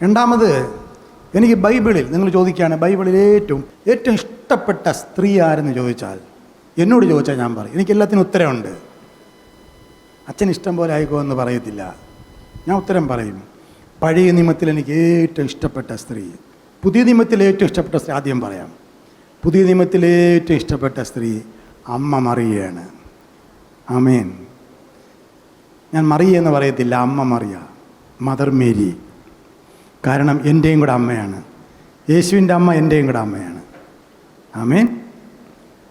രണ്ടാമത്, എനിക്ക് ബൈബിളിൽ, നിങ്ങൾ ചോദിക്കുകയാണ് ബൈബിളിൽ ഏറ്റവും ഇഷ്ടപ്പെട്ട സ്ത്രീ ആരെന്ന് ചോദിച്ചാൽ, എന്നോട് ചോദിച്ചാൽ ഞാൻ പറയും, എനിക്കെല്ലാത്തിനും ഉത്തരമുണ്ട്. അച്ഛൻ ഇഷ്ടം പോലെ ആയിക്കോന്ന് പറയത്തില്ല, ഞാൻ ഉത്തരം പറയും. പഴയ നിയമത്തിൽ എനിക്ക് ഏറ്റവും ഇഷ്ടപ്പെട്ട സ്ത്രീ, പുതിയ നിയമത്തിൽ ഏറ്റവും ഇഷ്ടപ്പെട്ട സ്ത്രീ ആദ്യം പറയാം. പുതിയ നിയമത്തിൽ ഏറ്റവും ഇഷ്ടപ്പെട്ട സ്ത്രീ അമ്മ മറിയയാണ്. ആമേൻ. ഞാൻ മറിയ എന്ന് പറയത്തില്ല, അമ്മ മറിയ. Mother Mary. കാരണം എൻ്റെയും കൂടെ അമ്മയാണ്. യേശുവിൻ്റെ അമ്മ എൻ്റെയും കൂടെ അമ്മയാണ്. ആമേൻ,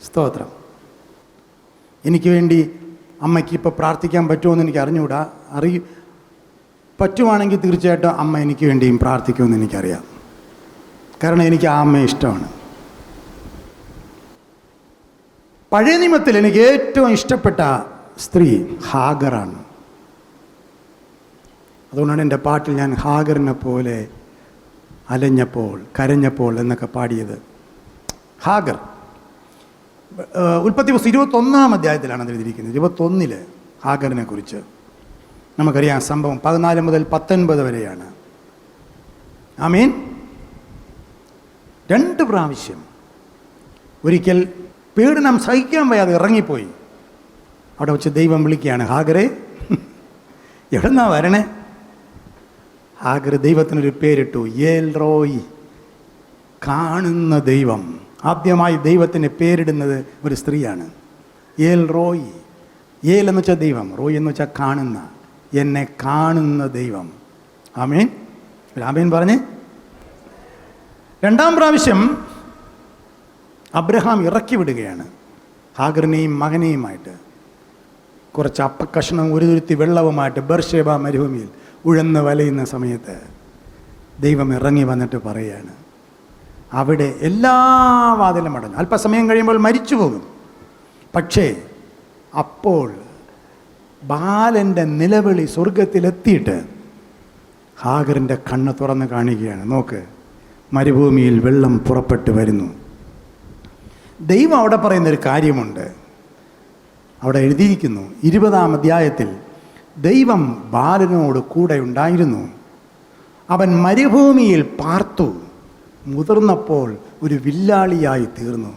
സ്തോത്രം. എനിക്ക് വേണ്ടി അമ്മയ്ക്ക് ഇപ്പോൾ പ്രാർത്ഥിക്കാൻ പറ്റുമോയെന്ന് എനിക്ക് അറിഞ്ഞുകൂടാ. പറ്റുവാണെങ്കിൽ തീർച്ചയായിട്ടും അമ്മ എനിക്ക് വേണ്ടിയും പ്രാർത്ഥിക്കുമെന്ന് എനിക്കറിയാം. കാരണം എനിക്ക് ആ അമ്മയെ ഇഷ്ടമാണ്. പഴയ നിയമത്തിൽ എനിക്ക് ഏറ്റവും ഇഷ്ടപ്പെട്ട സ്ത്രീ ഹാഗറാണ്. അതുകൊണ്ടാണ് എൻ്റെ പാട്ടിൽ ഞാൻ ഹാഗറിനെ പോലെ അലഞ്ഞപ്പോൾ കരഞ്ഞപ്പോൾ എന്നൊക്കെ പാടിയത്. ഹാഗർ ഉൽപ്പത്തി പുസ്തകം 21-ാം അധ്യായത്തിലാണ് അത് എഴുതിയിരിക്കുന്നത്. 21 ഹാഗറിനെ കുറിച്ച് നമുക്കറിയാം. സംഭവം 14 മുതൽ 19 വരെയാണ്. ആമേൻ. 2 പ്രാവശ്യം ഒരിക്കൽ പീഡനം സഹിക്കാൻ വയ്യാതെ ഇറങ്ങിപ്പോയി. അവിടെ വെച്ച് ദൈവം വിളിക്കുകയാണ്, ഹാഗറെ എവിടെന്നാ വരണേ? ഹാഗർ ദൈവത്തിനൊരു പേരിട്ടു, ഏൽ റോയ്, കാണുന്ന ദൈവം. ആദ്യമായി ദൈവത്തിന് പേരിടുന്നത് ഒരു സ്ത്രീയാണ്. ഏൽ റോയ്. ഏൽ എന്ന് വെച്ചാൽ ദൈവം, റോയ് എന്ന് വെച്ചാൽ കാണുന്ന, എന്നെ കാണുന്ന ദൈവം. ആമേൻ. ആമേൻ പറഞ്ഞ് 2-ാം പ്രാവശ്യം അബ്രഹാം ഇറക്കി വിടുകയാണ് ഹാഗറിനെയും മകനെയുമായിട്ട്. കുറച്ച് അപ്പക്കഷ്ണം ഒരു തുരുത്തി വെള്ളവുമായിട്ട് ബർശേബ മരുഭൂമിയിൽ ഉഴന്ന് വലയുന്ന സമയത്ത് ദൈവം ഇറങ്ങി വന്നിട്ട് പറയുകയാണ്, അവിടെ എല്ലാ വാതിലും അടഞ്ഞു. അല്പസമയം കഴിയുമ്പോൾ മരിച്ചു പോകും. പക്ഷേ അപ്പോൾ ബാലൻ്റെ നിലവിളി സ്വർഗത്തിലെത്തിയിട്ട് ഹാഗറിൻ്റെ കണ്ണ് തുറന്ന് കാണിക്കുകയാണ്. നോക്ക്, മരുഭൂമിയിൽ വെള്ളം പുറപ്പെട്ടു വരുന്നു. ദൈവം അവിടെ പറയുന്നൊരു കാര്യമുണ്ട്. അവിടെ എഴുതിയിരിക്കുന്നു 20-ാം അധ്യായത്തിൽ, ദൈവം ബാലനോട് കൂടെ ഉണ്ടായിരുന്നു. അവൻ മരുഭൂമിയിൽ പാർത്തു, മുതിർന്നപ്പോൾ ഒരു വില്ലാളിയായി തീർന്നു.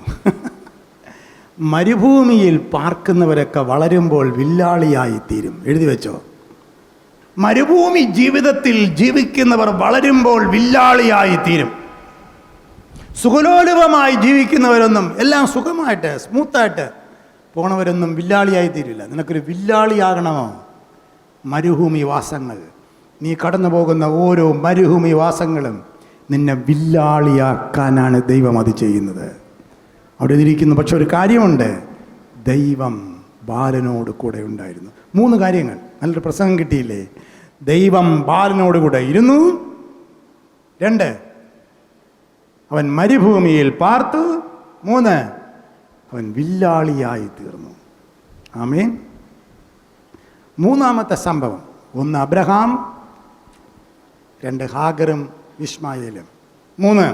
മരുഭൂമിയിൽ പാർക്കുന്നവരൊക്കെ വളരുമ്പോൾ വില്ലാളിയായി തീരും. എഴുതി വെച്ചോ. മരുഭൂമി ജീവിതത്തിൽ ജീവിക്കുന്നവർ വളരുമ്പോൾ വില്ലാളിയായി തീരും. സുഖലോലുപമായി ജീവിക്കുന്നവരൊന്നും, എല്ലാം സുഖമായിട്ട് സ്മൂത്തായിട്ട് പോണവരൊന്നും വില്ലാളിയായി തീരില്ല. നിനക്കൊരു വില്ലാളിയാകണമോ? മരുഭൂമി വാസങ്ങൾ, നീ കടന്നു പോകുന്ന ഓരോ മരുഭൂമി വാസങ്ങളും നിന്നെ വില്ലാളിയാക്കാനാണ് ദൈവം അത് ചെയ്യുന്നത്. അവിടെ ഇരിക്കുന്നു. പക്ഷെ ഒരു കാര്യമുണ്ട്, ദൈവം ബാലനോട് കൂടെ ഉണ്ടായിരുന്നു. 3 കാര്യങ്ങൾ. നല്ലൊരു പ്രസംഗം കിട്ടിയില്ലേ? ദൈവം ബാലനോട് കൂടെ ഇരുന്നു. 2, അവൻ മരുഭൂമിയിൽ പാർത്തു. 3, അവൻ വില്ലാളിയായി തീർന്നു. ആമേൻ. 3-ാമത്തെ സംഭവം, 1 അബ്രഹാം, 2 ഹാഗറും ഇസ്മായേലും. 3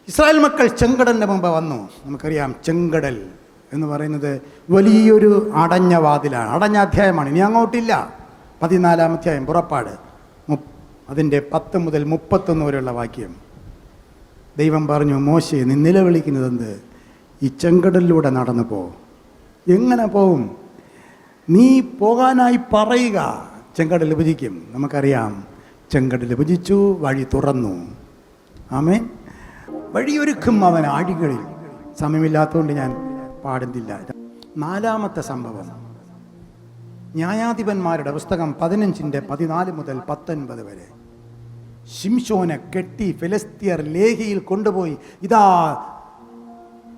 ഇസ്രായേൽ മക്കൾ ചെങ്കടലിൻ്റെ മുമ്പ് വന്നു. നമുക്കറിയാം, ചെങ്കടൽ എന്ന് പറയുന്നത് വലിയൊരു അടഞ്ഞ വാതിലാണ്, അടഞ്ഞ അധ്യായമാണ്. ഇനി അങ്ങോട്ടില്ല. 14-ാം അധ്യായം പുറപ്പാട്, അതിൻ്റെ 10 മുതൽ 31 വരെയുള്ള വാക്യം. ദൈവം പറഞ്ഞു, മോശെ, നീ നിലവിളിക്കുന്നത് എന്ത്? ഈ ചെങ്കടലിലൂടെ നടന്നു പോ. എങ്ങനെ പോവും? നീ പോകാനായി പറയുക, ചെങ്കടൽ വിഭജിക്കും. നമുക്കറിയാം, ചെങ്കടൽ വിഭജിച്ചു, വഴി തുറന്നു. ആമേൻ. വഴിയൊരുക്കും അവൻ ആഴികളിൽ. സമയമില്ലാത്തതുകൊണ്ട് ഞാൻ പാടുന്നില്ല. 4-ാമത്തെ സംഭവം, ന്യായാധിപന്മാരുടെ പുസ്തകം 15-ന്റെ 14 മുതൽ 19 വരെ. ശിംശോനെ കെട്ടി ഫിലിസ്ത്യർ ലേഹിയിൽ കൊണ്ടുപോയി ഇതാ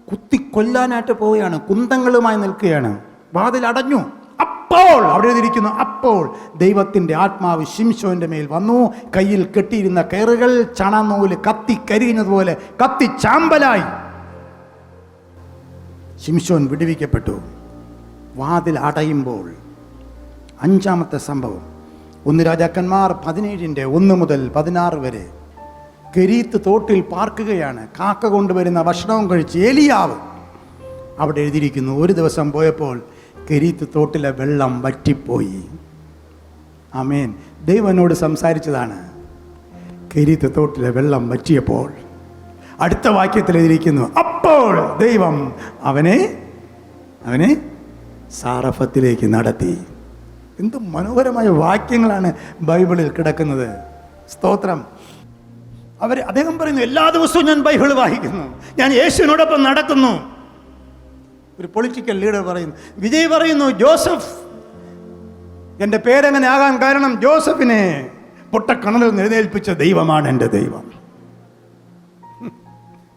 കുത്തിക്കൊല്ലാനായിട്ട് പോവുകയാണ്. കുന്തങ്ങളുമായി നിൽക്കുകയാണ്. വാതിൽ അടഞ്ഞു. അപ്പോൾ അവിടെ എഴുതിയിരിക്കുന്നു, അപ്പോൾ ദൈവത്തിൻ്റെ ആത്മാവ് ശിംശോന്റെ മേൽ വന്നു. കയ്യിൽ കെട്ടിയിരുന്ന കയറുകൾ ചണനൂല് കത്തി കരിയുന്നതുപോലെ കത്തി ചാമ്പലായി. ശിംശോൻ വിടുവിക്കപ്പെട്ടു. വാതിൽ അടയുമ്പോൾ 5-ാമത്തെ സംഭവം, 1 രാജാക്കന്മാർ 17-ന്റെ 1 മുതൽ 16 വരെ. കെരീത്ത് തോട്ടിൽ പാർക്കുകയാണ്. കാക്ക കൊണ്ടുവരുന്ന ഭക്ഷണവും കഴിച്ച് ഏലിയാവ്. അവിടെ എഴുതിയിരിക്കുന്നു, ഒരു ദിവസം പോയപ്പോൾ കെരീത്ത് തോട്ടിലെ വെള്ളം വറ്റിപ്പോയി. ആമേൻ. ദൈവനോട് സംസാരിച്ചതാണ്. കെരീത്ത് തോട്ടിലെ വെള്ളം വറ്റിയപ്പോൾ അടുത്ത വാക്യത്തിൽ എഴുതിയിരിക്കുന്നു, അപ്പോൾ ദൈവം അവനെ സാറഫത്തിലേക്ക് നടത്തി. എന്ത് മനോഹരമായ വാക്യങ്ങളാണ് ബൈബിളിൽ കിടക്കുന്നത്. സ്തോത്രം. അദ്ദേഹം പറയുന്നു, എല്ലാ ദിവസവും ഞാൻ ബൈബിൾ വായിക്കുന്നു, ഞാൻ യേശുവിനോടൊപ്പം നടക്കുന്നു. ഒരു പൊളിറ്റിക്കൽ ലീഡർ പറയുന്നു, വിജയ് പറയുന്നു, ജോസഫ്, എൻ്റെ പേരെങ്ങനെ ആകാൻ കാരണം ജോസഫിനെ പൊട്ടക്കണലിൽ എഴുന്നേൽപ്പിച്ച ദൈവമാണ് എൻ്റെ ദൈവം.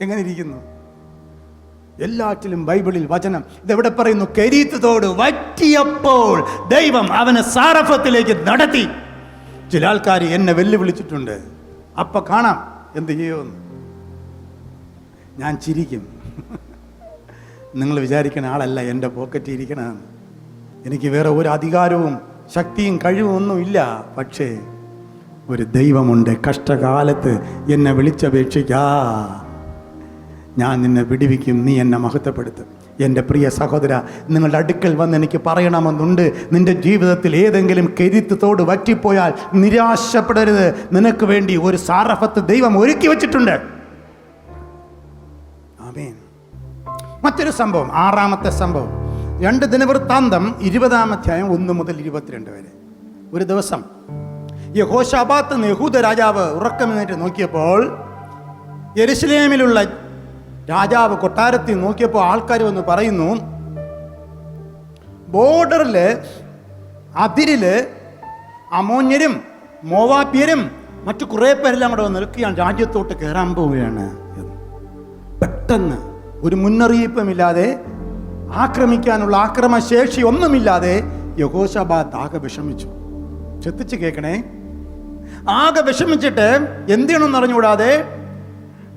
എങ്ങനെ ഇരിക്കുന്നു? എല്ലാറ്റിലും ബൈബിളിൽ വചനം ഇതെവിടെ പറയുന്നു? കെരീത്ത് തോട് വറ്റിയപ്പോൾ ദൈവം അവനെ സാറഫത്തിലേക്ക് നടത്തി. ചില ആൾക്കാർ എന്നെ വെല്ലുവിളിച്ചിട്ടുണ്ട്, അപ്പൊ കാണാം എന്ത് ചെയ്യുമെന്ന്. ഞാൻ ചിരിക്കും. നിങ്ങൾ വിചാരിക്കുന്ന ആളല്ല എൻ്റെ പോക്കറ്റിൽ ഇരിക്കണമെന്ന്. എനിക്ക് വേറെ ഒരു അധികാരവും ശക്തിയും കഴിവും ഒന്നുമില്ല. പക്ഷേ ഒരു ദൈവമുണ്ട്. കഷ്ടകാലത്ത് എന്നെ വിളിച്ചപേക്ഷിക്കാ, ഞാൻ നിന്നെ വിടുവിക്കും, നീ എന്നെ മഹത്വപ്പെടുത്തും. എൻ്റെ പ്രിയ സഹോദര, നിങ്ങളുടെ അടുക്കൽ വന്ന് എനിക്ക് പറയണമെന്നുണ്ട്. നിൻ്റെ ജീവിതത്തിൽ ഏതെങ്കിലും കെരീത്ത് തോട് വറ്റിപ്പോയാൽ നിരാശപ്പെടരുത്. നിനക്ക് വേണ്ടി ഒരു സാറഫത്ത് ദൈവം ഒരുക്കി വച്ചിട്ടുണ്ട്. ആമേൻ. മറ്റൊരു സംഭവം, 6-ാമത്തെ സംഭവം, 2 ദിനവൃത്താന്തം 20-ാം അധ്യായം 1 മുതൽ 22 വരെ. ഒരു ദിവസം യഹോശാബാത്ത് എന്ന യഹൂദ രാജാവ് ഉറക്കമെഴുന്നേറ്റ് നോക്കിയപ്പോൾ, യെരുശലേമിലുള്ള രാജാവ് കൊട്ടാരത്തിൽ നോക്കിയപ്പോൾ ആൾക്കാർ വന്ന് പറയുന്നു, ബോർഡറില് അതിരില് അമോന്യരും മോവാബ്യരും മറ്റു കുറേ പേരെല്ലാം കൂടെ വന്ന് നിൽക്കുകയാണ്, രാജ്യത്തോട്ട് കയറാൻ പോവുകയാണ്. പെട്ടെന്ന് ഒരു മുന്നറിയിപ്പുമില്ലാതെ, ആക്രമിക്കാനുള്ള ആക്രമശേഷി ഒന്നുമില്ലാതെ യഹോശാബാത്ത് ആകെ വിഷമിച്ചു. ശ്രദ്ധിച്ച് കേൾക്കണേ. ആകെ വിഷമിച്ചിട്ട് എന്ത് ചെയ്യണമെന്ന് അറിഞ്ഞുകൂടാതെ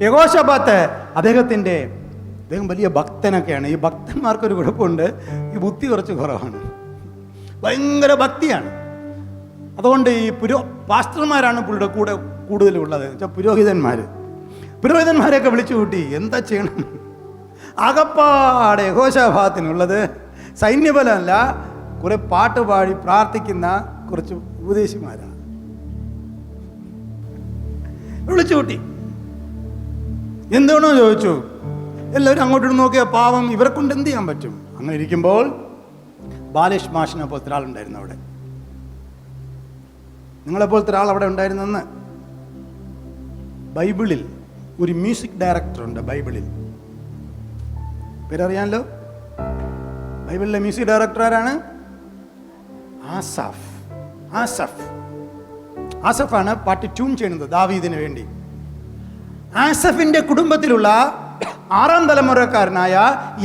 യഹോശാബാത്ത് അദ്ദേഹം വലിയ ഭക്തനൊക്കെയാണ്. ഈ ഭക്തന്മാർക്കൊരു കുഴപ്പമുണ്ട്, ഈ ബുദ്ധി കുറച്ച് കുറവാണ്, ഭയങ്കര ഭക്തിയാണ്. അതുകൊണ്ട് ഈ പാസ്റ്റർമാരാണ് പുള്ളിയുടെ കൂടെ കൂടുതലുള്ളത്. പുരോഹിതന്മാരെയൊക്കെ വിളിച്ചു കൂട്ടി എന്താ ചെയ്യണം? അകപ്പാടെ യഹോശാബാത്തിനുള്ളത് സൈന്യബലമല്ല, കുറെ പാട്ട് പാടി പ്രാർത്ഥിക്കുന്ന കുറച്ച് ഉപദേശിമാരാണ്. വിളിച്ചു കൂട്ടി. എന്താണോ ചോദിച്ചു. എല്ലാവരും അങ്ങോട്ട് നോക്കിയാൽ പാവം, ഇവരെ കൊണ്ട് എന്ത് ചെയ്യാൻ പറ്റും? അങ്ങനെ ഇരിക്കുമ്പോൾ ബാലേഷ് മാഷിനെ പോലത്തെ ഒരാളുണ്ടായിരുന്നു അവിടെ. നിങ്ങളെപ്പോലത്തെ ഒരാൾ അവിടെ ഉണ്ടായിരുന്നെന്ന്. ബൈബിളിൽ ഒരു മ്യൂസിക് ഡയറക്ടറുണ്ട്. ബൈബിളിൽ പേരറിയാമല്ലോ. ബൈബിളിലെ മ്യൂസിക് ഡയറക്ടർ ആരാണ്? ആസഫാണ് പാട്ട് ട്യൂൺ ചെയ്യുന്നത് ദാവീദിന് വേണ്ടി. ആസഫിന്റെ കുടുംബത്തിലുള്ള 6-ാം തലമുറക്കാരനായ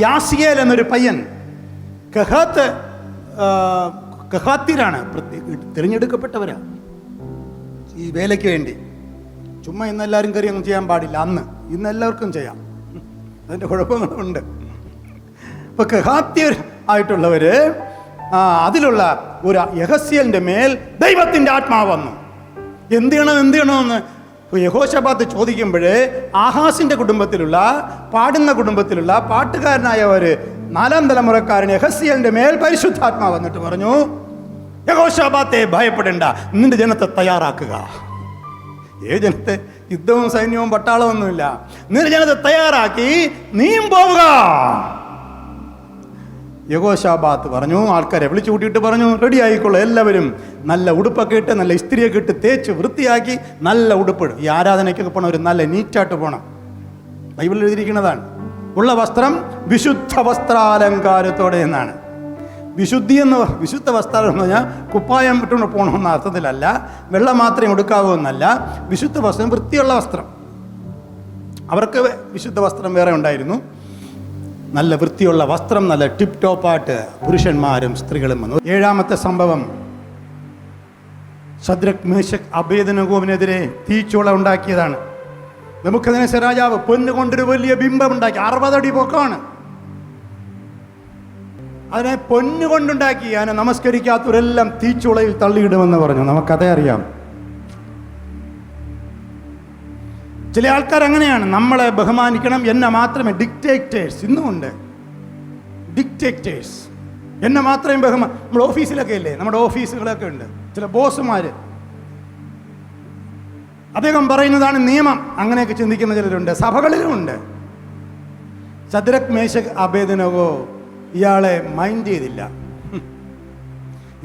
യാസിയേൽ എന്നൊരു പയ്യൻ കഹാത്യരാണ്, തിരഞ്ഞെടുക്കപ്പെട്ടവരാ ഈ വേലയ്ക്ക് വേണ്ടി. ചുമ്മാ ഇന്നെല്ലാവരും കയറി ഒന്നും ചെയ്യാൻ പാടില്ല. ഇന്ന് എല്ലാവർക്കും ചെയ്യാം, അതിൻ്റെ കുഴപ്പങ്ങളുണ്ട്. ഇപ്പൊ കഹാത്യർ ആയിട്ടുള്ളവര് അതിലുള്ള ഒരു യഹസ്യേലിന്റെ മേൽ ദൈവത്തിന്റെ ആത്മാവ് വന്നു. എന്ത് ചെയ്യണമെന്ന് യഹോശാബാത്ത് ചോദിക്കുമ്പോൾ ആഹാസിന്റെ കുടുംബത്തിലുള്ള പാടുന്ന കുടുംബത്തിലുള്ള പാട്ടുകാരനായ ഒരു 4-ാം തലമുറക്കാരൻ യഹസ്യേലിന്റെ മേൽ പരിശുദ്ധാത്മാവ് വന്നിട്ട് പറഞ്ഞു, യഹോശാബാത്തെ ഭയപ്പെടേണ്ട, നിന്റെ ജനത്തെ തയ്യാറാക്കുക. ജനത്തെ യുദ്ധവും സൈന്യവും പട്ടാളവും ഒന്നുമില്ല, നിന്റെ ജനത്തെ തയ്യാറാക്കി നീയും പോവുക. യഹോശാബാത്ത് പറഞ്ഞു, ആൾക്കാരെ വിളിച്ചു കൂട്ടിയിട്ട് പറഞ്ഞു, റെഡി ആയിക്കോളൂ എല്ലാവരും. നല്ല ഉടുപ്പൊക്കെ ഇട്ട്, നല്ല ഇസ്ത്രിയൊക്കെ ഇട്ട് തേച്ച് വൃത്തിയാക്കി നല്ല ഉടുപ്പിടും. ഈ ആരാധനയ്ക്കൊക്കെ പോകണം, ഒരു നല്ല നീറ്റായിട്ട് പോകണം. ബൈബിളിൽ എഴുതിയിരിക്കുന്നതാണ്. ഉള്ള വസ്ത്രം വിശുദ്ധ വസ്ത്രാലങ്കാരത്തോടെ എന്നാണ്. വിശുദ്ധ വസ്ത്രം എന്ന് പറഞ്ഞാൽ കുപ്പായം ഇട്ടുകൊണ്ട് പോകണമെന്ന അർത്ഥത്തിലല്ല, വെള്ളം മാത്രമേ എടുക്കാവൂ എന്നല്ല. വിശുദ്ധ വസ്ത്രം, വൃത്തിയുള്ള വസ്ത്രം. അവർക്ക് വിശുദ്ധ വസ്ത്രം വേറെ ഉണ്ടായിരുന്നു. നല്ല വൃത്തിയുള്ള വസ്ത്രം, നല്ല ടിപ് ടോപ്പായിട്ട് പുരുഷന്മാരും സ്ത്രീകളും വന്നു. 7-ാമത്തെ സംഭവം, ശദ്രക് മേശക് അബേദ്നെഗോവിനെതിരെ തീച്ചൂള ഉണ്ടാക്കിയതാണ്. നെബൂഖദ്നേസർ രാജാവ് പൊന്ന് കൊണ്ടൊരു വലിയ ബിംബം ഉണ്ടാക്കി, 60 അടി പൊക്കമാണ്. അതിനെ പൊന്നു കൊണ്ടുണ്ടാക്കി. അതിനെ നമസ്കരിക്കാത്തവരെല്ലാം തീച്ചുളയിൽ തള്ളിയിടുമെന്ന് പറഞ്ഞു. നമുക്കതേ അറിയാം. ചില ആൾക്കാർ അങ്ങനെയാണ്, നമ്മളെ ബഹുമാനിക്കണം, എന്നെ മാത്രമേ. ഡിക്റ്റേറ്റേഴ്സ് ഇന്നുമുണ്ട്. ഡിക്റ്റേറ്റേഴ്സ് എന്നെ മാത്രമേ നമ്മുടെ ഓഫീസിലൊക്കെ ഇല്ലേ, നമ്മുടെ ഓഫീസുകളൊക്കെ ഉണ്ട് ചില ബോസുമാർ. അദ്ദേഹം പറയുന്നതാണ് നിയമം. അങ്ങനെയൊക്കെ ചിന്തിക്കുന്ന ചിലരുണ്ട്, സഭകളിലുമുണ്ട്. ശദ്രക് മേശക് അബേദ്നെഗോ ഇയാളെ മൈൻഡ് ചെയ്തില്ല.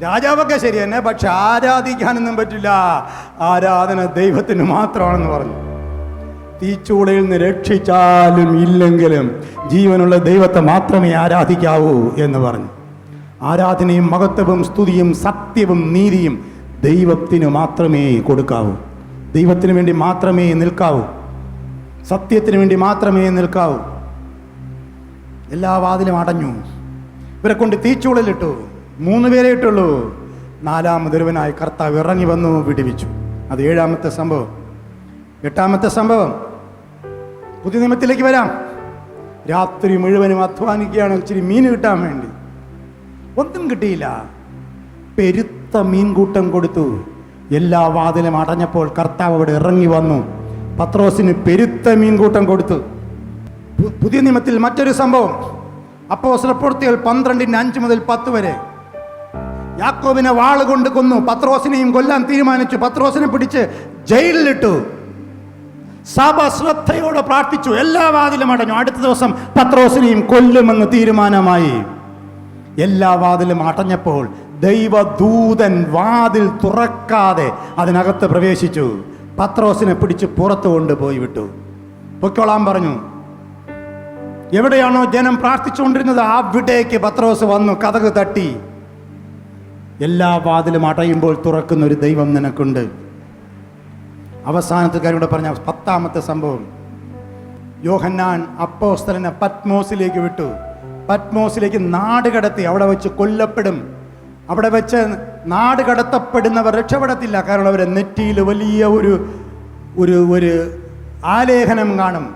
രാജാവൊക്കെ ശരി തന്നെ, പക്ഷെ ആരാധിക്കാനൊന്നും പറ്റില്ല, ആരാധന ദൈവത്തിന് മാത്രമാണെന്ന് പറഞ്ഞു. തീച്ചൂളയിൽ നിന്ന് രക്ഷിച്ചാലും ഇല്ലെങ്കിലും ജീവനുള്ള ദൈവത്തെ മാത്രമേ ആരാധിക്കാവൂ എന്ന് പറഞ്ഞു. ആരാധനയും മഹത്വവും സ്തുതിയും സത്യവും നീതിയും ദൈവത്തിന് മാത്രമേ കൊടുക്കാവൂ, ദൈവത്തിന് വേണ്ടി മാത്രമേ നിൽക്കാവൂ, സത്യത്തിന് വേണ്ടി മാത്രമേ നിൽക്കാവൂ. എല്ലാ വാതിലും അടഞ്ഞു. ഇവരെ കൊണ്ട് തീച്ചൂളലിട്ടു. 3 പേരെ ഇട്ടുള്ളൂ. 4ാമതൊരുവനായി കർത്താവ് ഇറങ്ങി വന്നു, വിടുവിച്ചു. അത് 7ാമത്തെ സംഭവം. 8ാമത്തെ സംഭവം പുതിയ നിയമത്തിലേക്ക് വരാം. രാത്രി മുഴുവനും അധ്വാനിക്കുകയാണ് ഇച്ചിരി മീൻ കിട്ടാൻ വേണ്ടി. ഒന്നും കിട്ടിയില്ല. പെരുത്ത മീൻകൂട്ടം കൊടുത്തു. എല്ലാ വാതിലും അടഞ്ഞപ്പോൾ കർത്താവ് അവിടെ ഇറങ്ങി വന്നു. പത്രോസിന് പെരുത്ത മീൻകൂട്ടം കൊടുത്തു. പുതിയ നിയമത്തിൽ മറ്റൊരു സംഭവം, അപ്പോസ്തലപ്രവൃത്തികൾ 12:5 മുതൽ 10 വരെ. യാക്കോബിനെ വാളുകൊണ്ട് കൊന്നു. പത്രോസിനെയും കൊല്ലാൻ തീരുമാനിച്ചു. പത്രോസിനെ പിടിച്ച് ജയിലിലിട്ടു. സഭ ശ്രദ്ധയോടെ പ്രാർത്ഥിച്ചു. എല്ലാ വാതിലും അടഞ്ഞു. അടുത്ത ദിവസം പത്രോസിനെയും കൊല്ലുമെന്ന് തീരുമാനമായി. എല്ലാ വാതിലും അടഞ്ഞപ്പോൾ ദൈവദൂതൻ വാതിൽ തുറക്കാതെ അതിനകത്ത് പ്രവേശിച്ചു. പത്രോസിനെ പിടിച്ച് പുറത്തു കൊണ്ടുപോയി വിട്ടു. പൊയ്ക്കോളാൻ പറഞ്ഞു. എവിടെയാണോ ജനം പ്രാർത്ഥിച്ചുകൊണ്ടിരുന്നത് അവിടേക്ക് പത്രോസ് വന്നു, കതക് തട്ടി. എല്ലാ വാതിലും അടയുമ്പോൾ തുറക്കുന്ന ഒരു ദൈവം നിനക്കുണ്ട്. അവസാനത്തെ കാര്യം കൂടെ പറഞ്ഞ 10ാമത്തെ സംഭവം, യോഹന്നാൻ അപ്പോസ്തലനെ പത്മോസിലേക്ക് വിട്ടു. പത്മോസിലേക്ക് നാട് കടത്തി. അവിടെ വെച്ച് കൊല്ലപ്പെടും. അവിടെ വെച്ച് നാട് കടത്തപ്പെടുന്നവർ രക്ഷപ്പെടത്തില്ല. കാരണം അവരെ നെറ്റിയിൽ വലിയ ഒരു ആലേഖനം കാണും.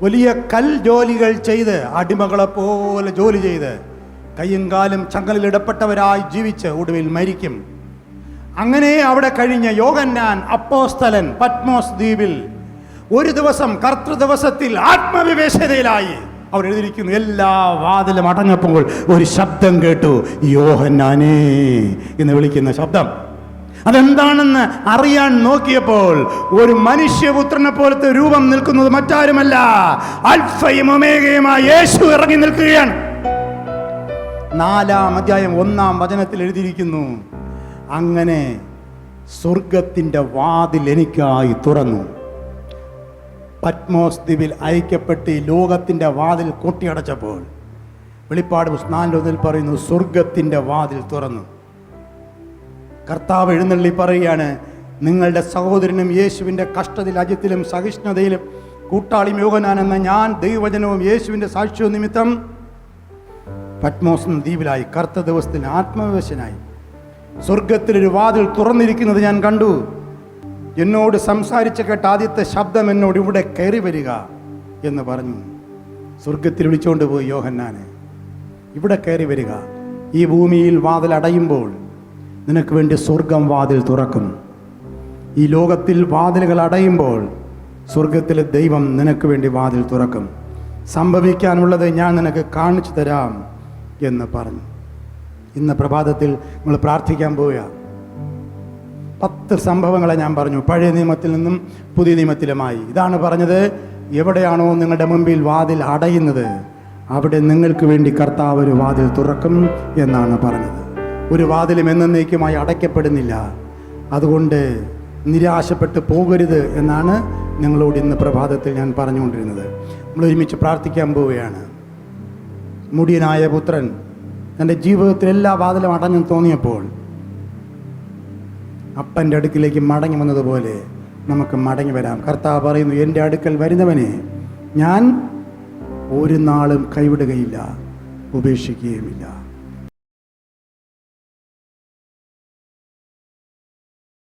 വലിയ കൽ ജോലികൾ ചെയ്ത്, അടിമകളെപ്പോലെ ജോലി ചെയ്ത്, കയ്യും കാലും ചങ്ങലിലിടപ്പെട്ടവരായി ജീവിച്ച് ഒടുവിൽ മരിക്കും. അങ്ങനെ അവിടെ കഴിഞ്ഞ യോഹന്നാൻ അപ്പോസ്തലൻ പത്മോസ് ദ്വീപിൽ ഒരു ദിവസം കർത്തൃ ദിവസത്തിൽ ആത്മവിവേശതയിലായി. അവർ എഴുതിയിരിക്കുന്നു, എല്ലാ വാതിലും അടഞ്ഞപ്പോൾ ഒരു ശബ്ദം കേട്ടു, യോഹന്നാനേ എന്ന് വിളിക്കുന്ന ശബ്ദം. അതെന്താണെന്ന് അറിയാൻ നോക്കിയപ്പോൾ ഒരു മനുഷ്യപുത്രനെ പോലത്തെ രൂപം നിൽക്കുന്നത് മറ്റാരുമല്ല, അൽഫയും ഒമേഗയുമായ യേശു ഇറങ്ങി നിൽക്കുകയാണ്. 4-ാം അധ്യായം 1-ാം വചനത്തിൽ എഴുതിയിരിക്കുന്നു, അങ്ങനെ സ്വർഗത്തിൻ്റെ വാതിൽ എനിക്കായി തുറന്നു. പത്മോസ് ദ്വീപിൽ അയക്കപ്പെട്ട് ലോകത്തിൻ്റെ വാതിൽ കൊട്ടിയടച്ചപ്പോൾ വെളിപ്പാട് 4:1 പറയുന്നു, സ്വർഗത്തിൻ്റെ വാതിൽ തുറന്നു. കർത്താവ് എഴുന്നള്ളി പറയുകയാണ്, നിങ്ങളുടെ സഹോദരനും യേശുവിൻ്റെ കഷ്ടതയിൽ അജിത്തിലും സഹിഷ്ണുതയിലും കൂട്ടാളിയും യോഹന്നാൻ എന്ന ഞാൻ ദൈവവചനവും യേശുവിൻ്റെ സാക്ഷ്യവും നിമിത്തം പത്മോസ് ദ്വീപിലായി കർത്ത ദിവസത്തിൽ ആത്മവിവശനായി. സ്വർഗത്തിലൊരു വാതിൽ തുറന്നിരിക്കുന്നത് ഞാൻ കണ്ടു. എന്നോട് സംസാരിച്ച കേട്ട ആദ്യത്തെ ശബ്ദം എന്നോട്, ഇവിടെ കയറി വരിക എന്ന് പറഞ്ഞു. സ്വർഗത്തിൽ വിളിച്ചുകൊണ്ട് പോയി യോഹന്നാനെ, ഇവിടെ കയറി വരിക. ഈ ഭൂമിയിൽ വാതിൽ അടയുമ്പോൾ നിനക്ക് വേണ്ടി സ്വർഗം വാതിൽ തുറക്കും. ഈ ലോകത്തിൽ വാതിലുകൾ അടയുമ്പോൾ സ്വർഗത്തിലെ ദൈവം നിനക്ക് വേണ്ടി വാതിൽ തുറക്കും. സംഭവിക്കാനുള്ളത് ഞാൻ നിനക്ക് കാണിച്ചു തരാം എന്ന് പറഞ്ഞു. ഇന്ന് പ്രഭാതത്തിൽ നമ്മൾ പ്രാർത്ഥിക്കാൻ പോവുക. 10 സംഭവങ്ങളെ ഞാൻ പറഞ്ഞു, പഴയ നിയമത്തിൽ നിന്നും പുതിയ നിയമത്തിലുമായി. ഇതാണ് പറഞ്ഞത്, എവിടെയാണോ നിങ്ങളുടെ മുമ്പിൽ വാതിൽ അടയുന്നത് അവിടെ നിങ്ങൾക്ക് വേണ്ടി കർത്താവ് ഒരു വാതിൽ തുറക്കും എന്നാണ് പറഞ്ഞത്. ഒരു വാതിലും എന്നേക്കുമായി അടയ്ക്കപ്പെടുന്നില്ല. അതുകൊണ്ട് നിരാശപ്പെട്ട് പോകരുത് എന്നാണ് നിങ്ങളോട് ഇന്ന് പ്രഭാതത്തിൽ ഞാൻ പറഞ്ഞുകൊണ്ടിരുന്നത്. നമ്മൾ ഒരുമിച്ച് പ്രാർത്ഥിക്കാൻ പോവുകയാണ്. മുടിയനായ പുത്രൻ തൻ്റെ ജീവിതത്തിൽ എല്ലാ വാതിലും അടഞ്ഞെന്ന് തോന്നിയപ്പോൾ അപ്പൻ്റെ അടുക്കിലേക്ക് മടങ്ങി വന്നതുപോലെ നമുക്ക് മടങ്ങി വരാം. കർത്താവ് പറയുന്നു, എൻ്റെ അടുക്കൽ വരുന്നവനെ ഞാൻ ഒരു നാളും കൈവിടുകയില്ല, ഉപേക്ഷിക്കുകയുമില്ല.